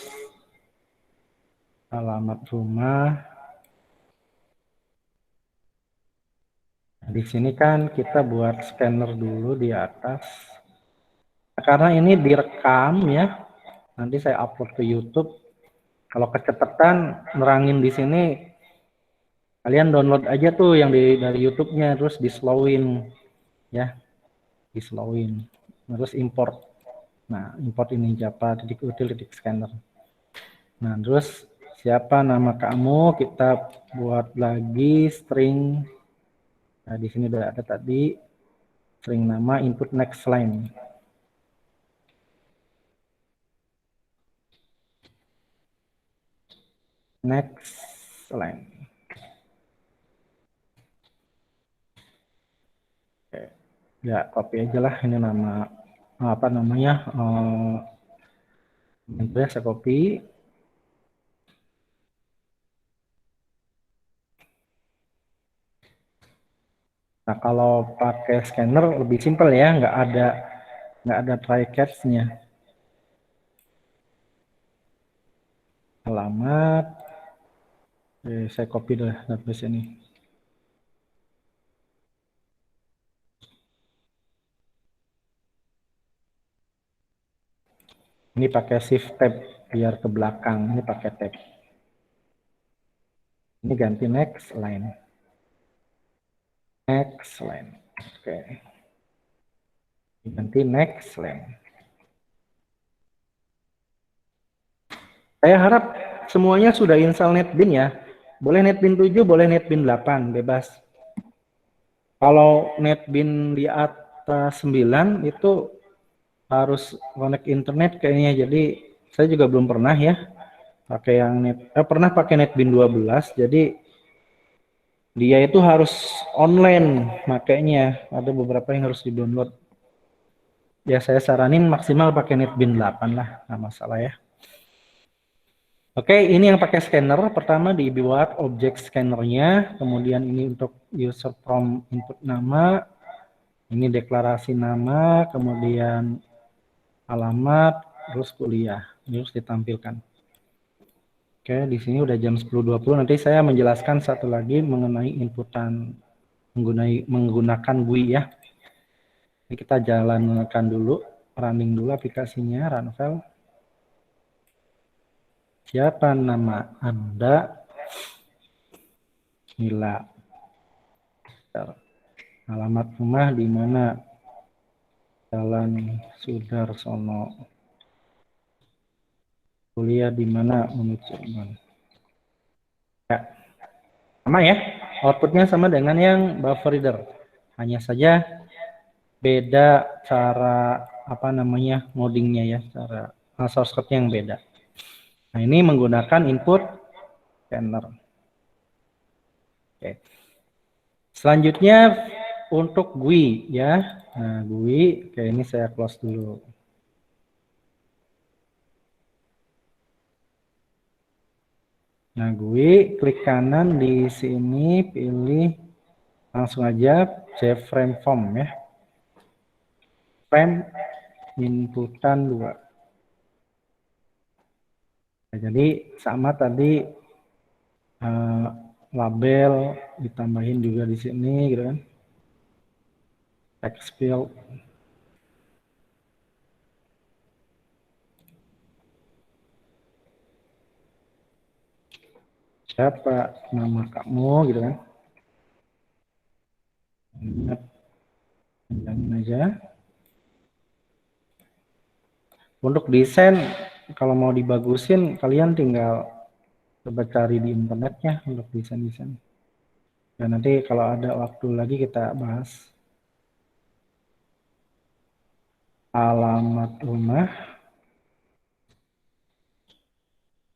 alamat rumah. Nah, di sini kan kita buat scanner dulu di atas. Nah, karena ini direkam ya, nanti saya upload ke YouTube. Kalau kecepatan nerangin di sini, kalian download aja tuh yang dari YouTube-nya, terus di-slowin ya, di-slowin, terus import. Nah, import ini Java .util.scanner. Nah, terus siapa nama kamu, kita buat lagi string. Nah, di sini udah ada tadi string nama input next line. Next line. Oke. Ya, copy aja lah ini nama apa namanya? Saya copy. Nah, kalau pakai scanner lebih simpel ya, nggak ada try catch-nya. Alamat, saya copy dulu dari sini. Ini pakai shift tab biar ke belakang, ini pakai tab. Ini ganti next line. Next line. Oke. Ganti next line. Saya harap semuanya sudah install NetBeans ya. Boleh NetBeans 7, boleh NetBeans 8, bebas. Kalau NetBeans di atas 9 itu harus connect internet kayaknya. Jadi saya juga belum pernah ya pakai yang pernah pakai NetBeans 12. Jadi dia itu harus online, makanya ada beberapa yang harus di-download. Ya saya saranin maksimal pakai NetBeans 8 lah, nggak masalah ya. Oke, ini yang pakai scanner. Pertama dibuat objek scannernya, kemudian ini untuk user prompt input nama, ini deklarasi nama, kemudian alamat, terus kuliah, ini harus ditampilkan. Oke, di sini udah jam 10.20. Nanti saya menjelaskan satu lagi mengenai inputan menggunakan GUI ya. Ini kita jalankan dulu, running dulu aplikasinya, run file. Siapa nama Anda? Nila. Alamat rumah di mana? Jalan Sudarsono. Kuliah di mana? Unut. Ya. Sama ya. Outputnya sama dengan yang buffer reader. Hanya saja beda cara apa namanya ngodingnya ya, cara source code-nya yang beda. Nah, ini menggunakan input scanner. Oke. Selanjutnya untuk GUI ya. Nah, GUI, oke ini saya close dulu. Nah, GUI klik kanan di sini, pilih langsung aja save frame form ya. Frame inputan 2. Nah, jadi sama tadi label ditambahin juga di sini gitu kan. Text field. Siapa nama kamu gitu kan. Panjangin aja. Untuk desain kalau mau dibagusin kalian tinggal coba cari di internetnya untuk desain-desain. Dan nanti kalau ada waktu lagi kita bahas. Alamat rumah.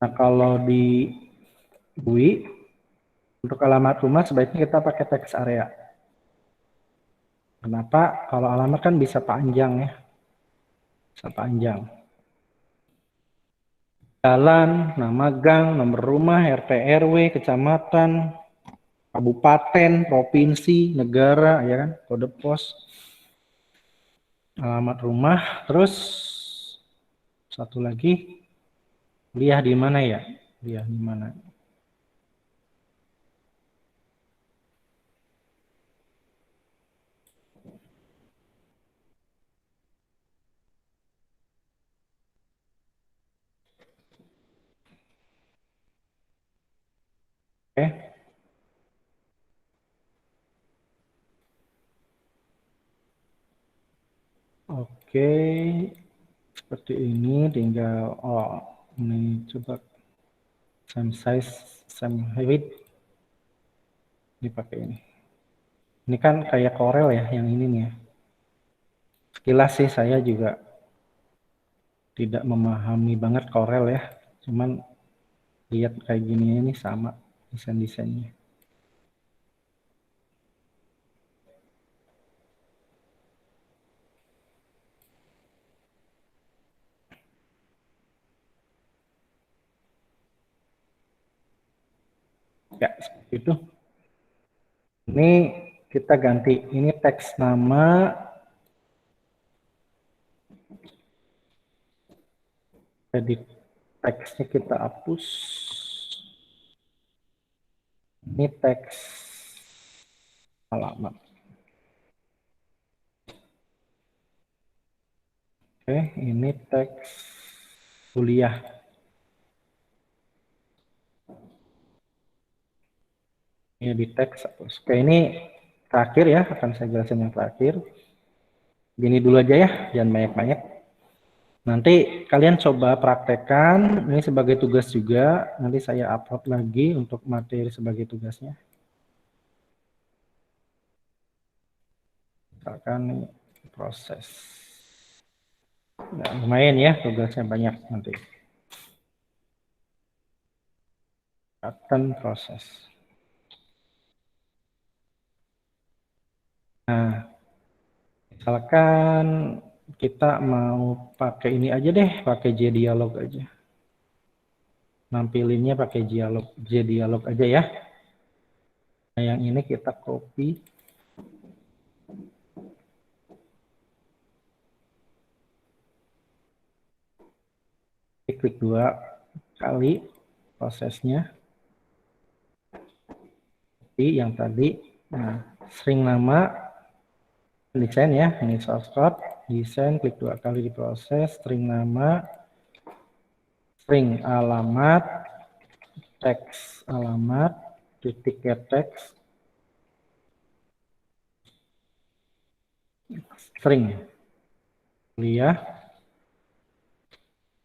Nah, kalau di GUI untuk alamat rumah sebaiknya kita pakai text area. Kenapa? Kalau alamat kan bisa panjang ya. Bisa panjang. Jalan, nama gang, nomor rumah, RT RW, kecamatan, kabupaten, provinsi, negara, ya kan, kode pos. alamat rumah, terus satu lagi, kuliah di mana ya? Kuliah di mana? Oke. Oke, seperti ini tinggal ini coba same size, same height dipakai ini. Ini kan kayak Corel ya yang ini nih ya. Sekilas sih saya juga tidak memahami banget Corel ya. Cuman lihat kayak gini ini sama desain-desainnya. Ya, seperti itu. Ini kita ganti. Ini teks nama. Jadi teksnya kita hapus. Ini teks alamat. Oke, ini teks kuliah. Ini di teks. Oke, ini terakhir ya, akan saya jelasin yang terakhir. Gini dulu aja ya, jangan banyak-banyak. Nanti kalian coba praktekkan, ini sebagai tugas juga. Nanti saya upload lagi untuk materi sebagai tugasnya. Misalkan nih, proses. Nah, lumayan ya, tugasnya banyak nanti. Akan proses. Nah, misalkan kita mau pakai ini aja deh, pakai JDialog aja. Nampilinnya pakai JDialog aja ya. Nah, yang ini kita copy. Klik 2 kali prosesnya. Copy yang tadi. Nah, string nama. Desain ya, ini source code, desain, klik 2 kali di proses, string nama, string alamat, teks alamat, titik get teks, string kuliah,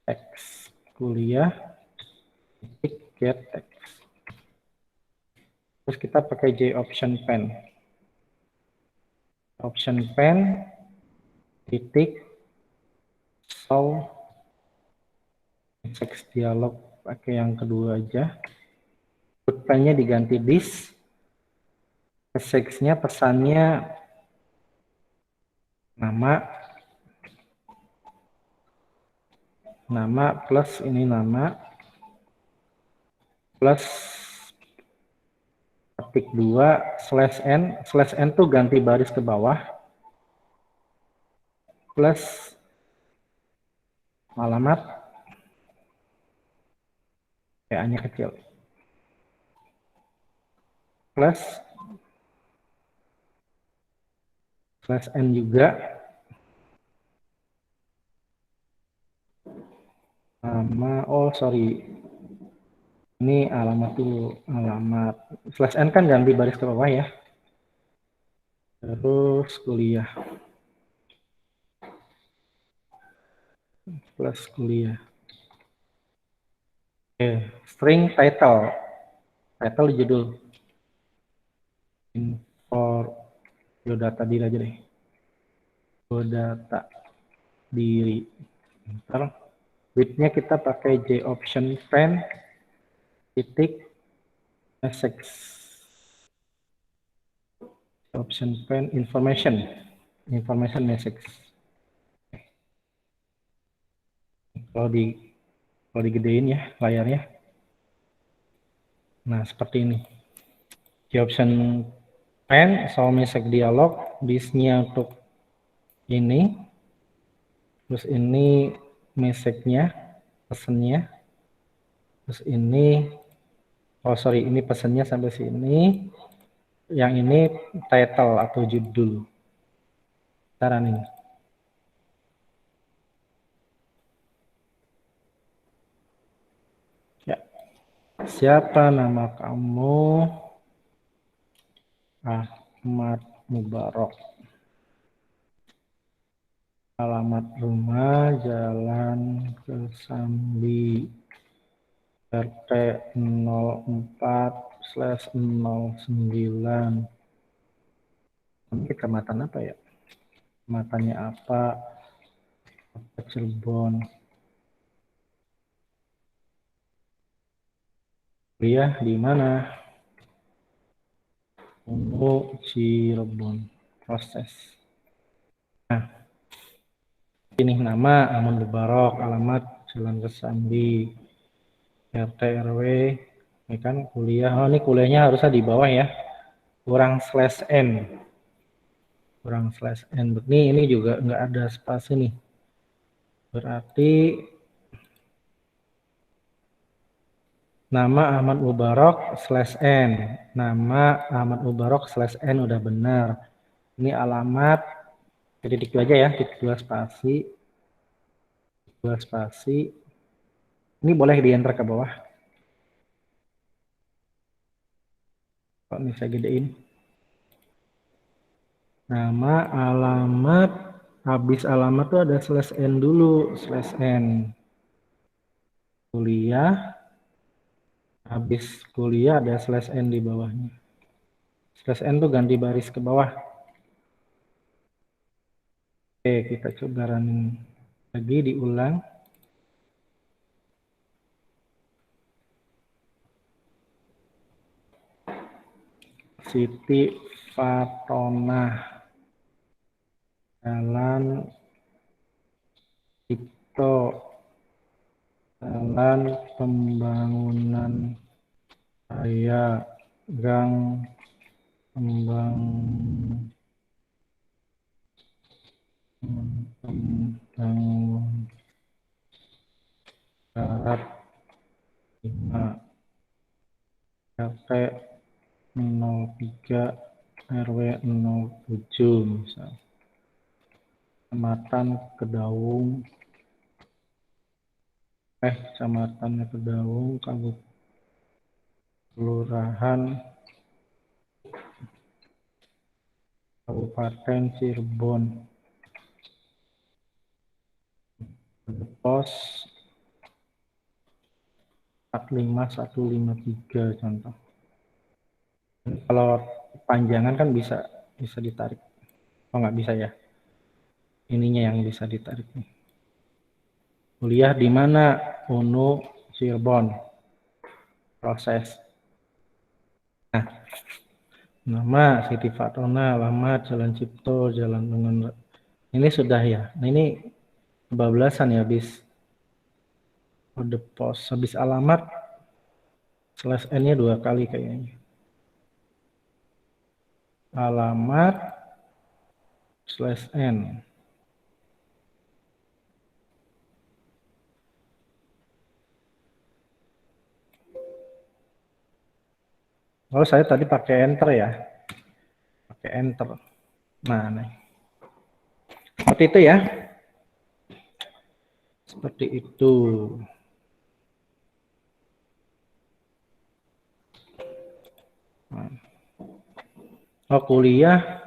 teks kuliah, titik get teks. Terus kita pakai JOption pen. Option pen titik show teks dialog, pakai yang kedua aja. Pennya diganti this. Message-nya pesannya nama plus ini nama plus ketik 2 /n tuh ganti baris ke bawah plus alamat PA-nya kecil plus /n juga nama, ini alamat dulu, alamat /n kan ganti baris ke bawah ya, terus kuliah plus kuliah. Oke, string title judul info biodata diri aja deh, biodata diri. Ntar width-nya kita pakai JOption pen titik message, option pen information message. Kalau digedein ya layarnya. Nah, seperti ini. JOption pen show message dialog, bis-nya untuk ini Terus ini message-nya, pesennya. Terus ini, oh sorry, ini pesennya sampai sini. Yang ini title atau judul. Sekarang ini. Ya. Siapa nama kamu? Ahmad Mubarok. Alamat rumah Jalan Kesambi RT 04/09. Ini kecamatan apa ya? Kecamatannya apa? Cirebon. Kuliah di mana? Cirebon. Proses. Nah, ini nama Ahmad Mubarok, alamat Jalan Kesambi, RT RW, ini kan kuliah. Oh, ini kuliahnya harusnya di bawah ya. Kurang /n. Kurang /n. Ini juga nggak ada spasi nih. Berarti nama Ahmad Mubarok /n. Nama Ahmad Mubarok /n udah benar. Ini alamat, titik aja ya, titik 2 spasi. 2 spasi. Ini boleh di enter ke bawah. Kok ini saya gedein. Nama, alamat, habis alamat tuh ada /n dulu, /n. Kuliah, habis kuliah ada /n di bawahnya. /n tuh ganti baris ke bawah. Oke, kita coba running lagi, diulang. Siti Fatonah, Jalan Cipto, Jalan Pembangunan Raya, Gang Pembangunan Barat 5, RT 03 RW 07 misal. Kecamatan Kedaung, Kecamatan Kedaung, Kelurahan Kabupaten Cirebon. Pos 45153 contoh. Kalau panjangan kan bisa ditarik. Oh, nggak bisa ya. Ininya yang bisa ditarik nih. Kuliah di mana? UNU Cirebon. Proses. Nah, nama Siti Fatona, alamat Jalan Cipto, Jalan Pembangunan. Ini sudah ya. Nah, ini kebablasan ya, habis kode pos, habis alamat /n-nya 2 kali kayaknya. Alamat /n. Oh, saya tadi pakai enter ya. Pakai enter. Nah, nih. Seperti itu ya. Seperti itu. Nah. Oh, kuliah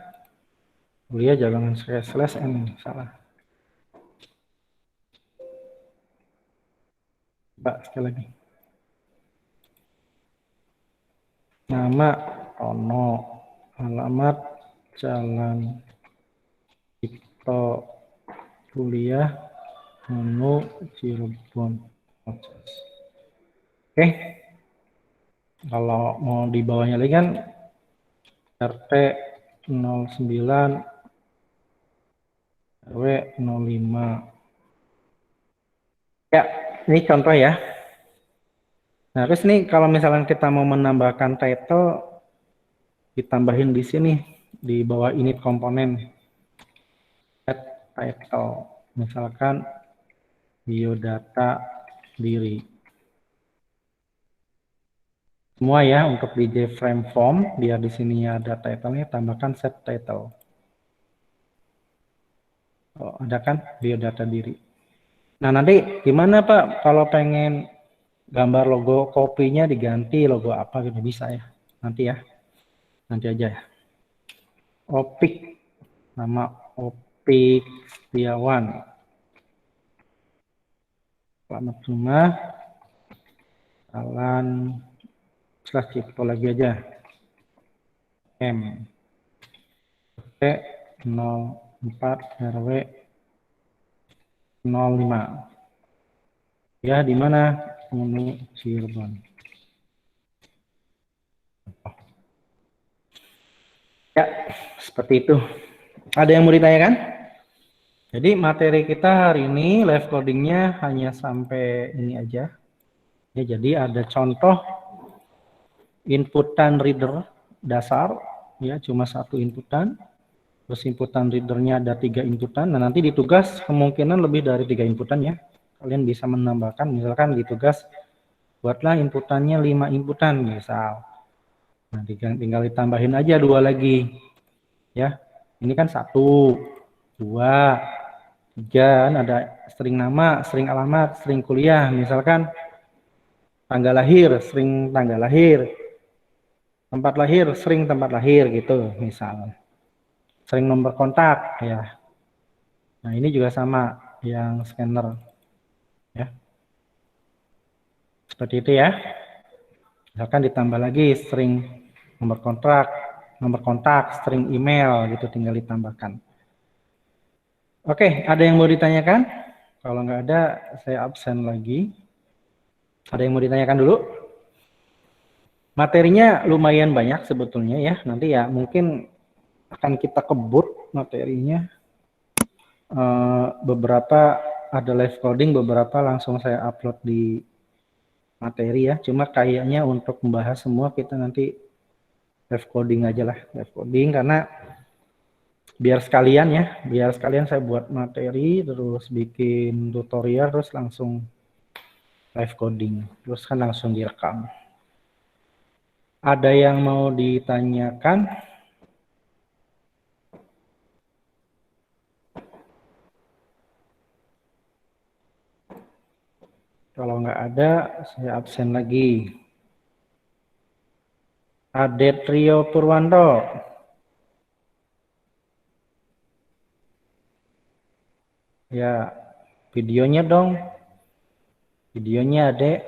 jangan /n, salah. Coba sekali lagi. Nama Ono, alamat Jalan Cipto, kuliah UNU Cirebon. Oke. Kalau mau di bawahnya lagi kan RT 09 RW 05. Ya, ini contoh ya. Nah, terus nih kalau misalnya kita mau menambahkan title, ditambahin di sini, di bawah init komponen, add title. Misalkan biodata diri. Semua ya untuk di frame form, biar di sini ada title-nya, tambahkan set title. Oh, ada kan biodata diri. Nah, nanti gimana Pak kalau pengen gambar logo kopinya diganti logo apa gitu, bisa ya? Nanti ya. Nanti aja ya. Opik, nama Opik Setiawan. Alamat rumah, Jalan Cipto lagi aja. M. T 04 RW 05. Ya, di mana? Ini Cirebon. Ya, seperti itu. Ada yang mau ditanyakan? Jadi materi kita hari ini live codingnya hanya sampai ini aja. Ya, jadi ada contoh inputan reader dasar, ya cuma satu inputan. Terus inputan readernya ada 3 inputan. Nah, nanti di tugas kemungkinan lebih dari 3 inputan ya. Kalian bisa menambahkan, misalkan di tugas buatlah inputannya 5 inputan misal. Nah, tinggal ditambahin aja 2 lagi. Ya, ini kan 1, 2, 3, kan ada string nama, string alamat, string kuliah. Misalkan tanggal lahir, string tanggal lahir. Tempat lahir, string tempat lahir gitu misal. String nomor kontak ya. Nah, ini juga sama yang scanner ya. Seperti itu ya. Misalkan ditambah lagi string nomor kontak, string email gitu tinggal ditambahkan. Oke, ada yang mau ditanyakan? Kalau nggak ada, saya absen lagi. Ada yang mau ditanyakan dulu? Materinya lumayan banyak sebetulnya ya. Nanti ya mungkin akan kita kebut materinya. Beberapa ada live coding, beberapa langsung saya upload di materi ya. Cuma kayaknya untuk membahas semua kita nanti live coding aja lah, live coding karena biar sekalian saya buat materi terus bikin tutorial terus langsung live coding, terus kan langsung direkam. Ada yang mau ditanyakan? Kalau nggak ada, saya absen lagi. Adet Rio Purwanto. Ya, videonya dong. Videonya Adek.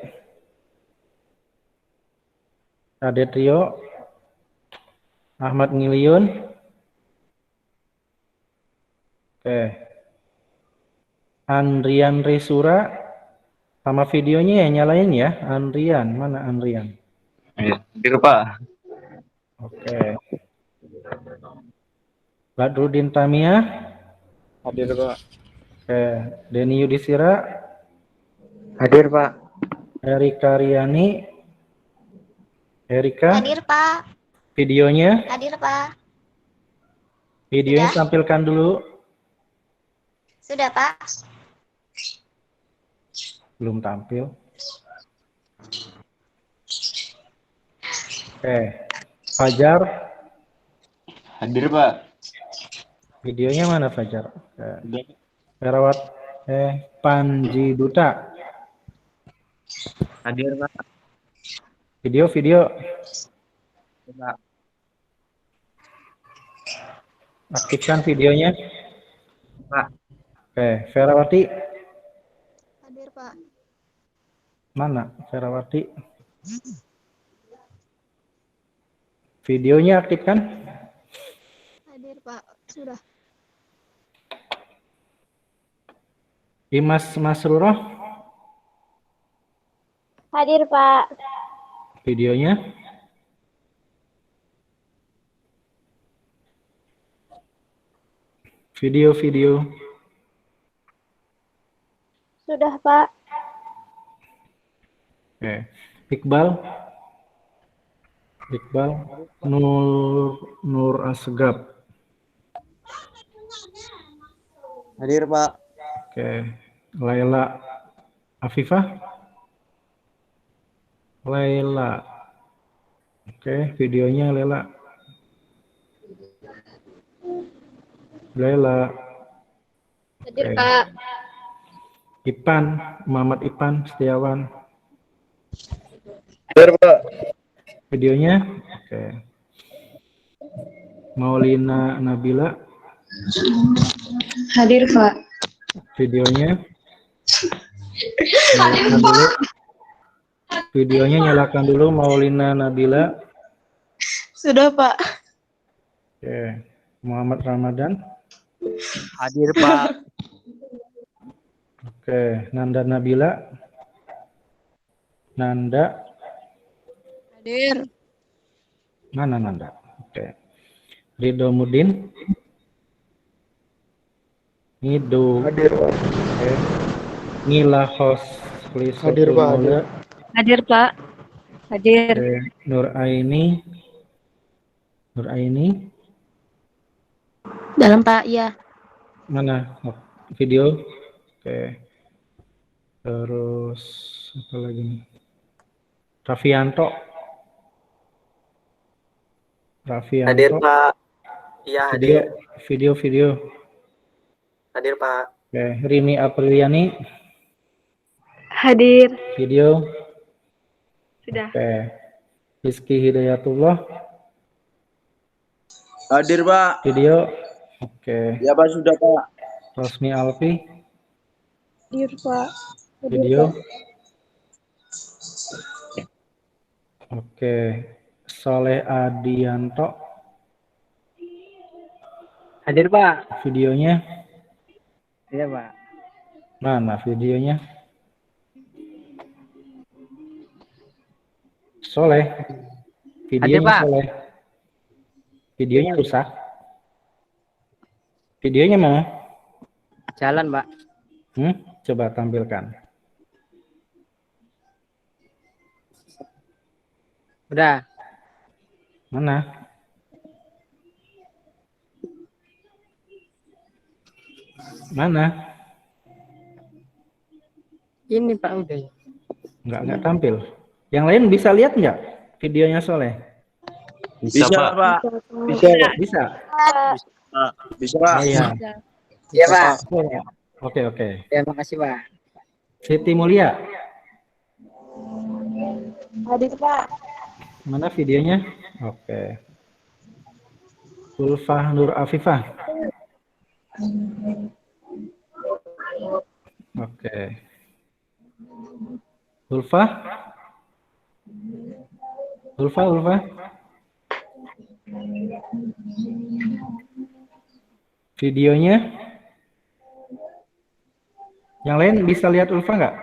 Adet Rio. Ahmad Ngiliun. Oke. Andrian Resura. Sama videonya ya nyalain ya. Andrian, mana Andrian? Hadir Pak. Oke. Badrudin Tamia. Hadir Pak. Oke. Denny Yudhistira. Hadir, Pak. Erika Riani. Erika. Hadir, Pak. Videonya. Hadir, Pak. Videonya Sudah. tampilkan dulu. Sudah, Pak. Belum tampil. Oke. Fajar. Hadir Pak. Videonya mana Fajar? Ferawat. Panji Duta. Hadir Pak. Video. Pak. Aktifkan videonya. Pak. Oke. Ferawati. Hadir, Pak. Mana Ferawati? Videonya aktifkan. Hadir, Pak. Sudah. Dimas Masruroh. Hadir, Pak. Videonya. Video. Sudah, Pak. Oke. Iqbal Nur Asgab. Hadir, Pak. Oke. Laila Afifah. Laila. Oke, videonya Laila. Laila. Hadir, Oke. Pak. Ipan, Muhammad Ipan Setiawan. Hadir, Pak. Videonya. Oke. Maulina Nabila. Hadir, Pak. Videonya. Nyalakan dulu. Videonya nyalakan dulu Maulina Nabila. Sudah, Pak. Oke. Muhammad Ramadan. Hadir Pak. Oke. Nanda Nabila. Nanda. Hadir. Mana Nanda? Oke. Ridho Mudin. Nido. Hadir, Pak. Oke. Nila Hos. Hadir, Pak, hadir. Hadir, Pak. Hadir. Oke. Nur Aini. Nur Aini. Dalam, Pak. Iya. Mana? Oh, video. Oke. Terus apa lagi nih? Raffianto. Raffianto. Hadir, Pak. Iya, Video, hadir. video. Hadir, Pak. Oke. Rini Apriliani. Hadir. Video. Sudah. Oke. Rizky Hidayatullah. Hadir Pak. Video. Oke. Ya Pak, sudah Pak. Rosmi Alfi. Hadir, Pak. Video. Oke. Soleh Adianto. Hadir Pak. Videonya. Iya Pak. Mana videonya? Soleh. Videonya Pak. Soleh. Videonya rusak. Videonya mana? Jalan Pak. Coba tampilkan. Udah. Mana? Mana? Ini Pak udah. Nggak tampil. Yang lain bisa lihat nggak videonya Soleh? Bisa Pak. Bisa, Pak. Bisa. Bisa Pak. Oh, iya. Iya Pak. Oke. Ya makasih Pak. Siti Mulia. Hadir, Pak. Mana videonya? Oke. Ulfah Nur Afifah. Oke. Ulfah. Videonya. Yang lain bisa lihat Ulfah nggak?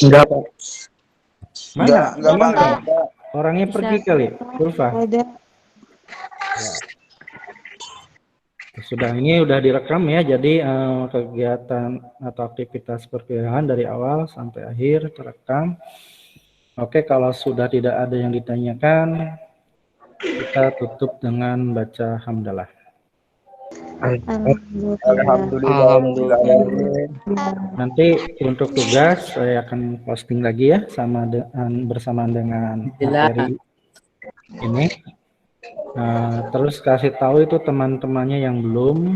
Enggak, Pak. Mana? Enggak Pak. Mana? Orangnya pergi kali, Ulfah. Ada. Sudah, ini udah direkam ya, jadi kegiatan atau aktivitas perkuliahan dari awal sampai akhir terekam. Oke, kalau sudah tidak ada yang ditanyakan, kita tutup dengan baca hamdalah. Alhamdulillah. Nanti untuk tugas saya akan posting lagi ya bersamaan dengan materi ini. Terus kasih tahu itu teman-temannya yang belum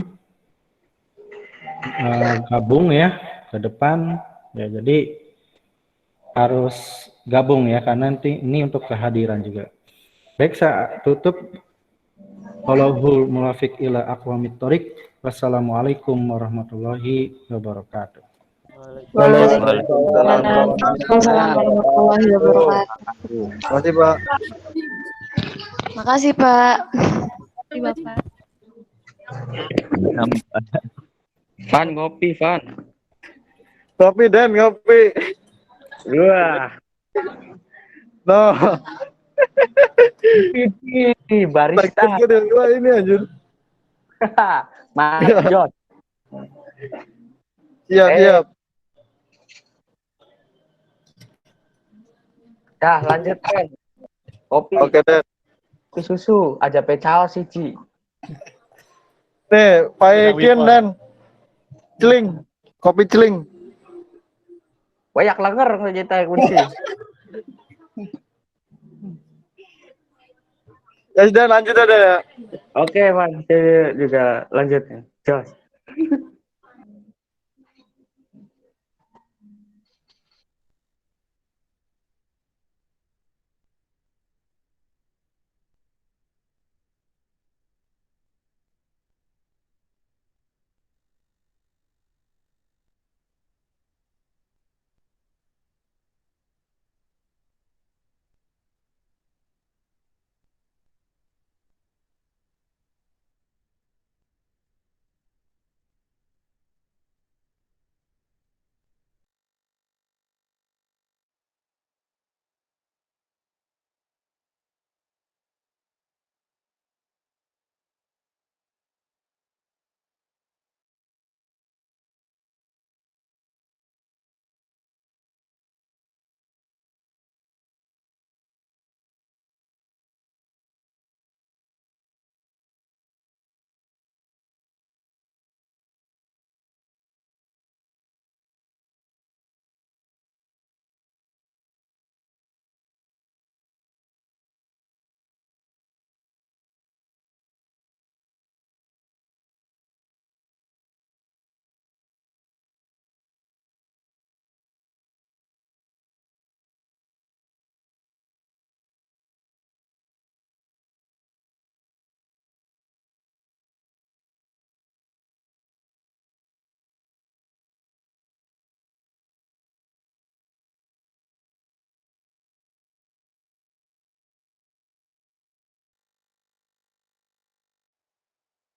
gabung ya ke depan ya, jadi harus gabung ya karena nanti ini untuk kehadiran juga. Baik, saya tutup. Wallahul muwaffiq ila aqwamit thoriq. Wassalamualaikum warahmatullahi wabarakatuh. Waalaikumsalam warahmatullahi wabarakatuh. Makasih, Pak. Makasih, Pak. Terima Bapak. Van ngopi Van. Ngopi, Den, ngopi. Wah. No. Ini barista. Sakit gua ini anjir. Manjot. Siap. Dah lanjut kan. Kopi. Oke, Den. Kopi susu aja pecao siji. Nih, paekin, Den. celing. Kopi celing. Banyak langer ngejita kunci. Ya sudah lanjut ada ya. Oke, Mas. Saya juga lanjut. Jos.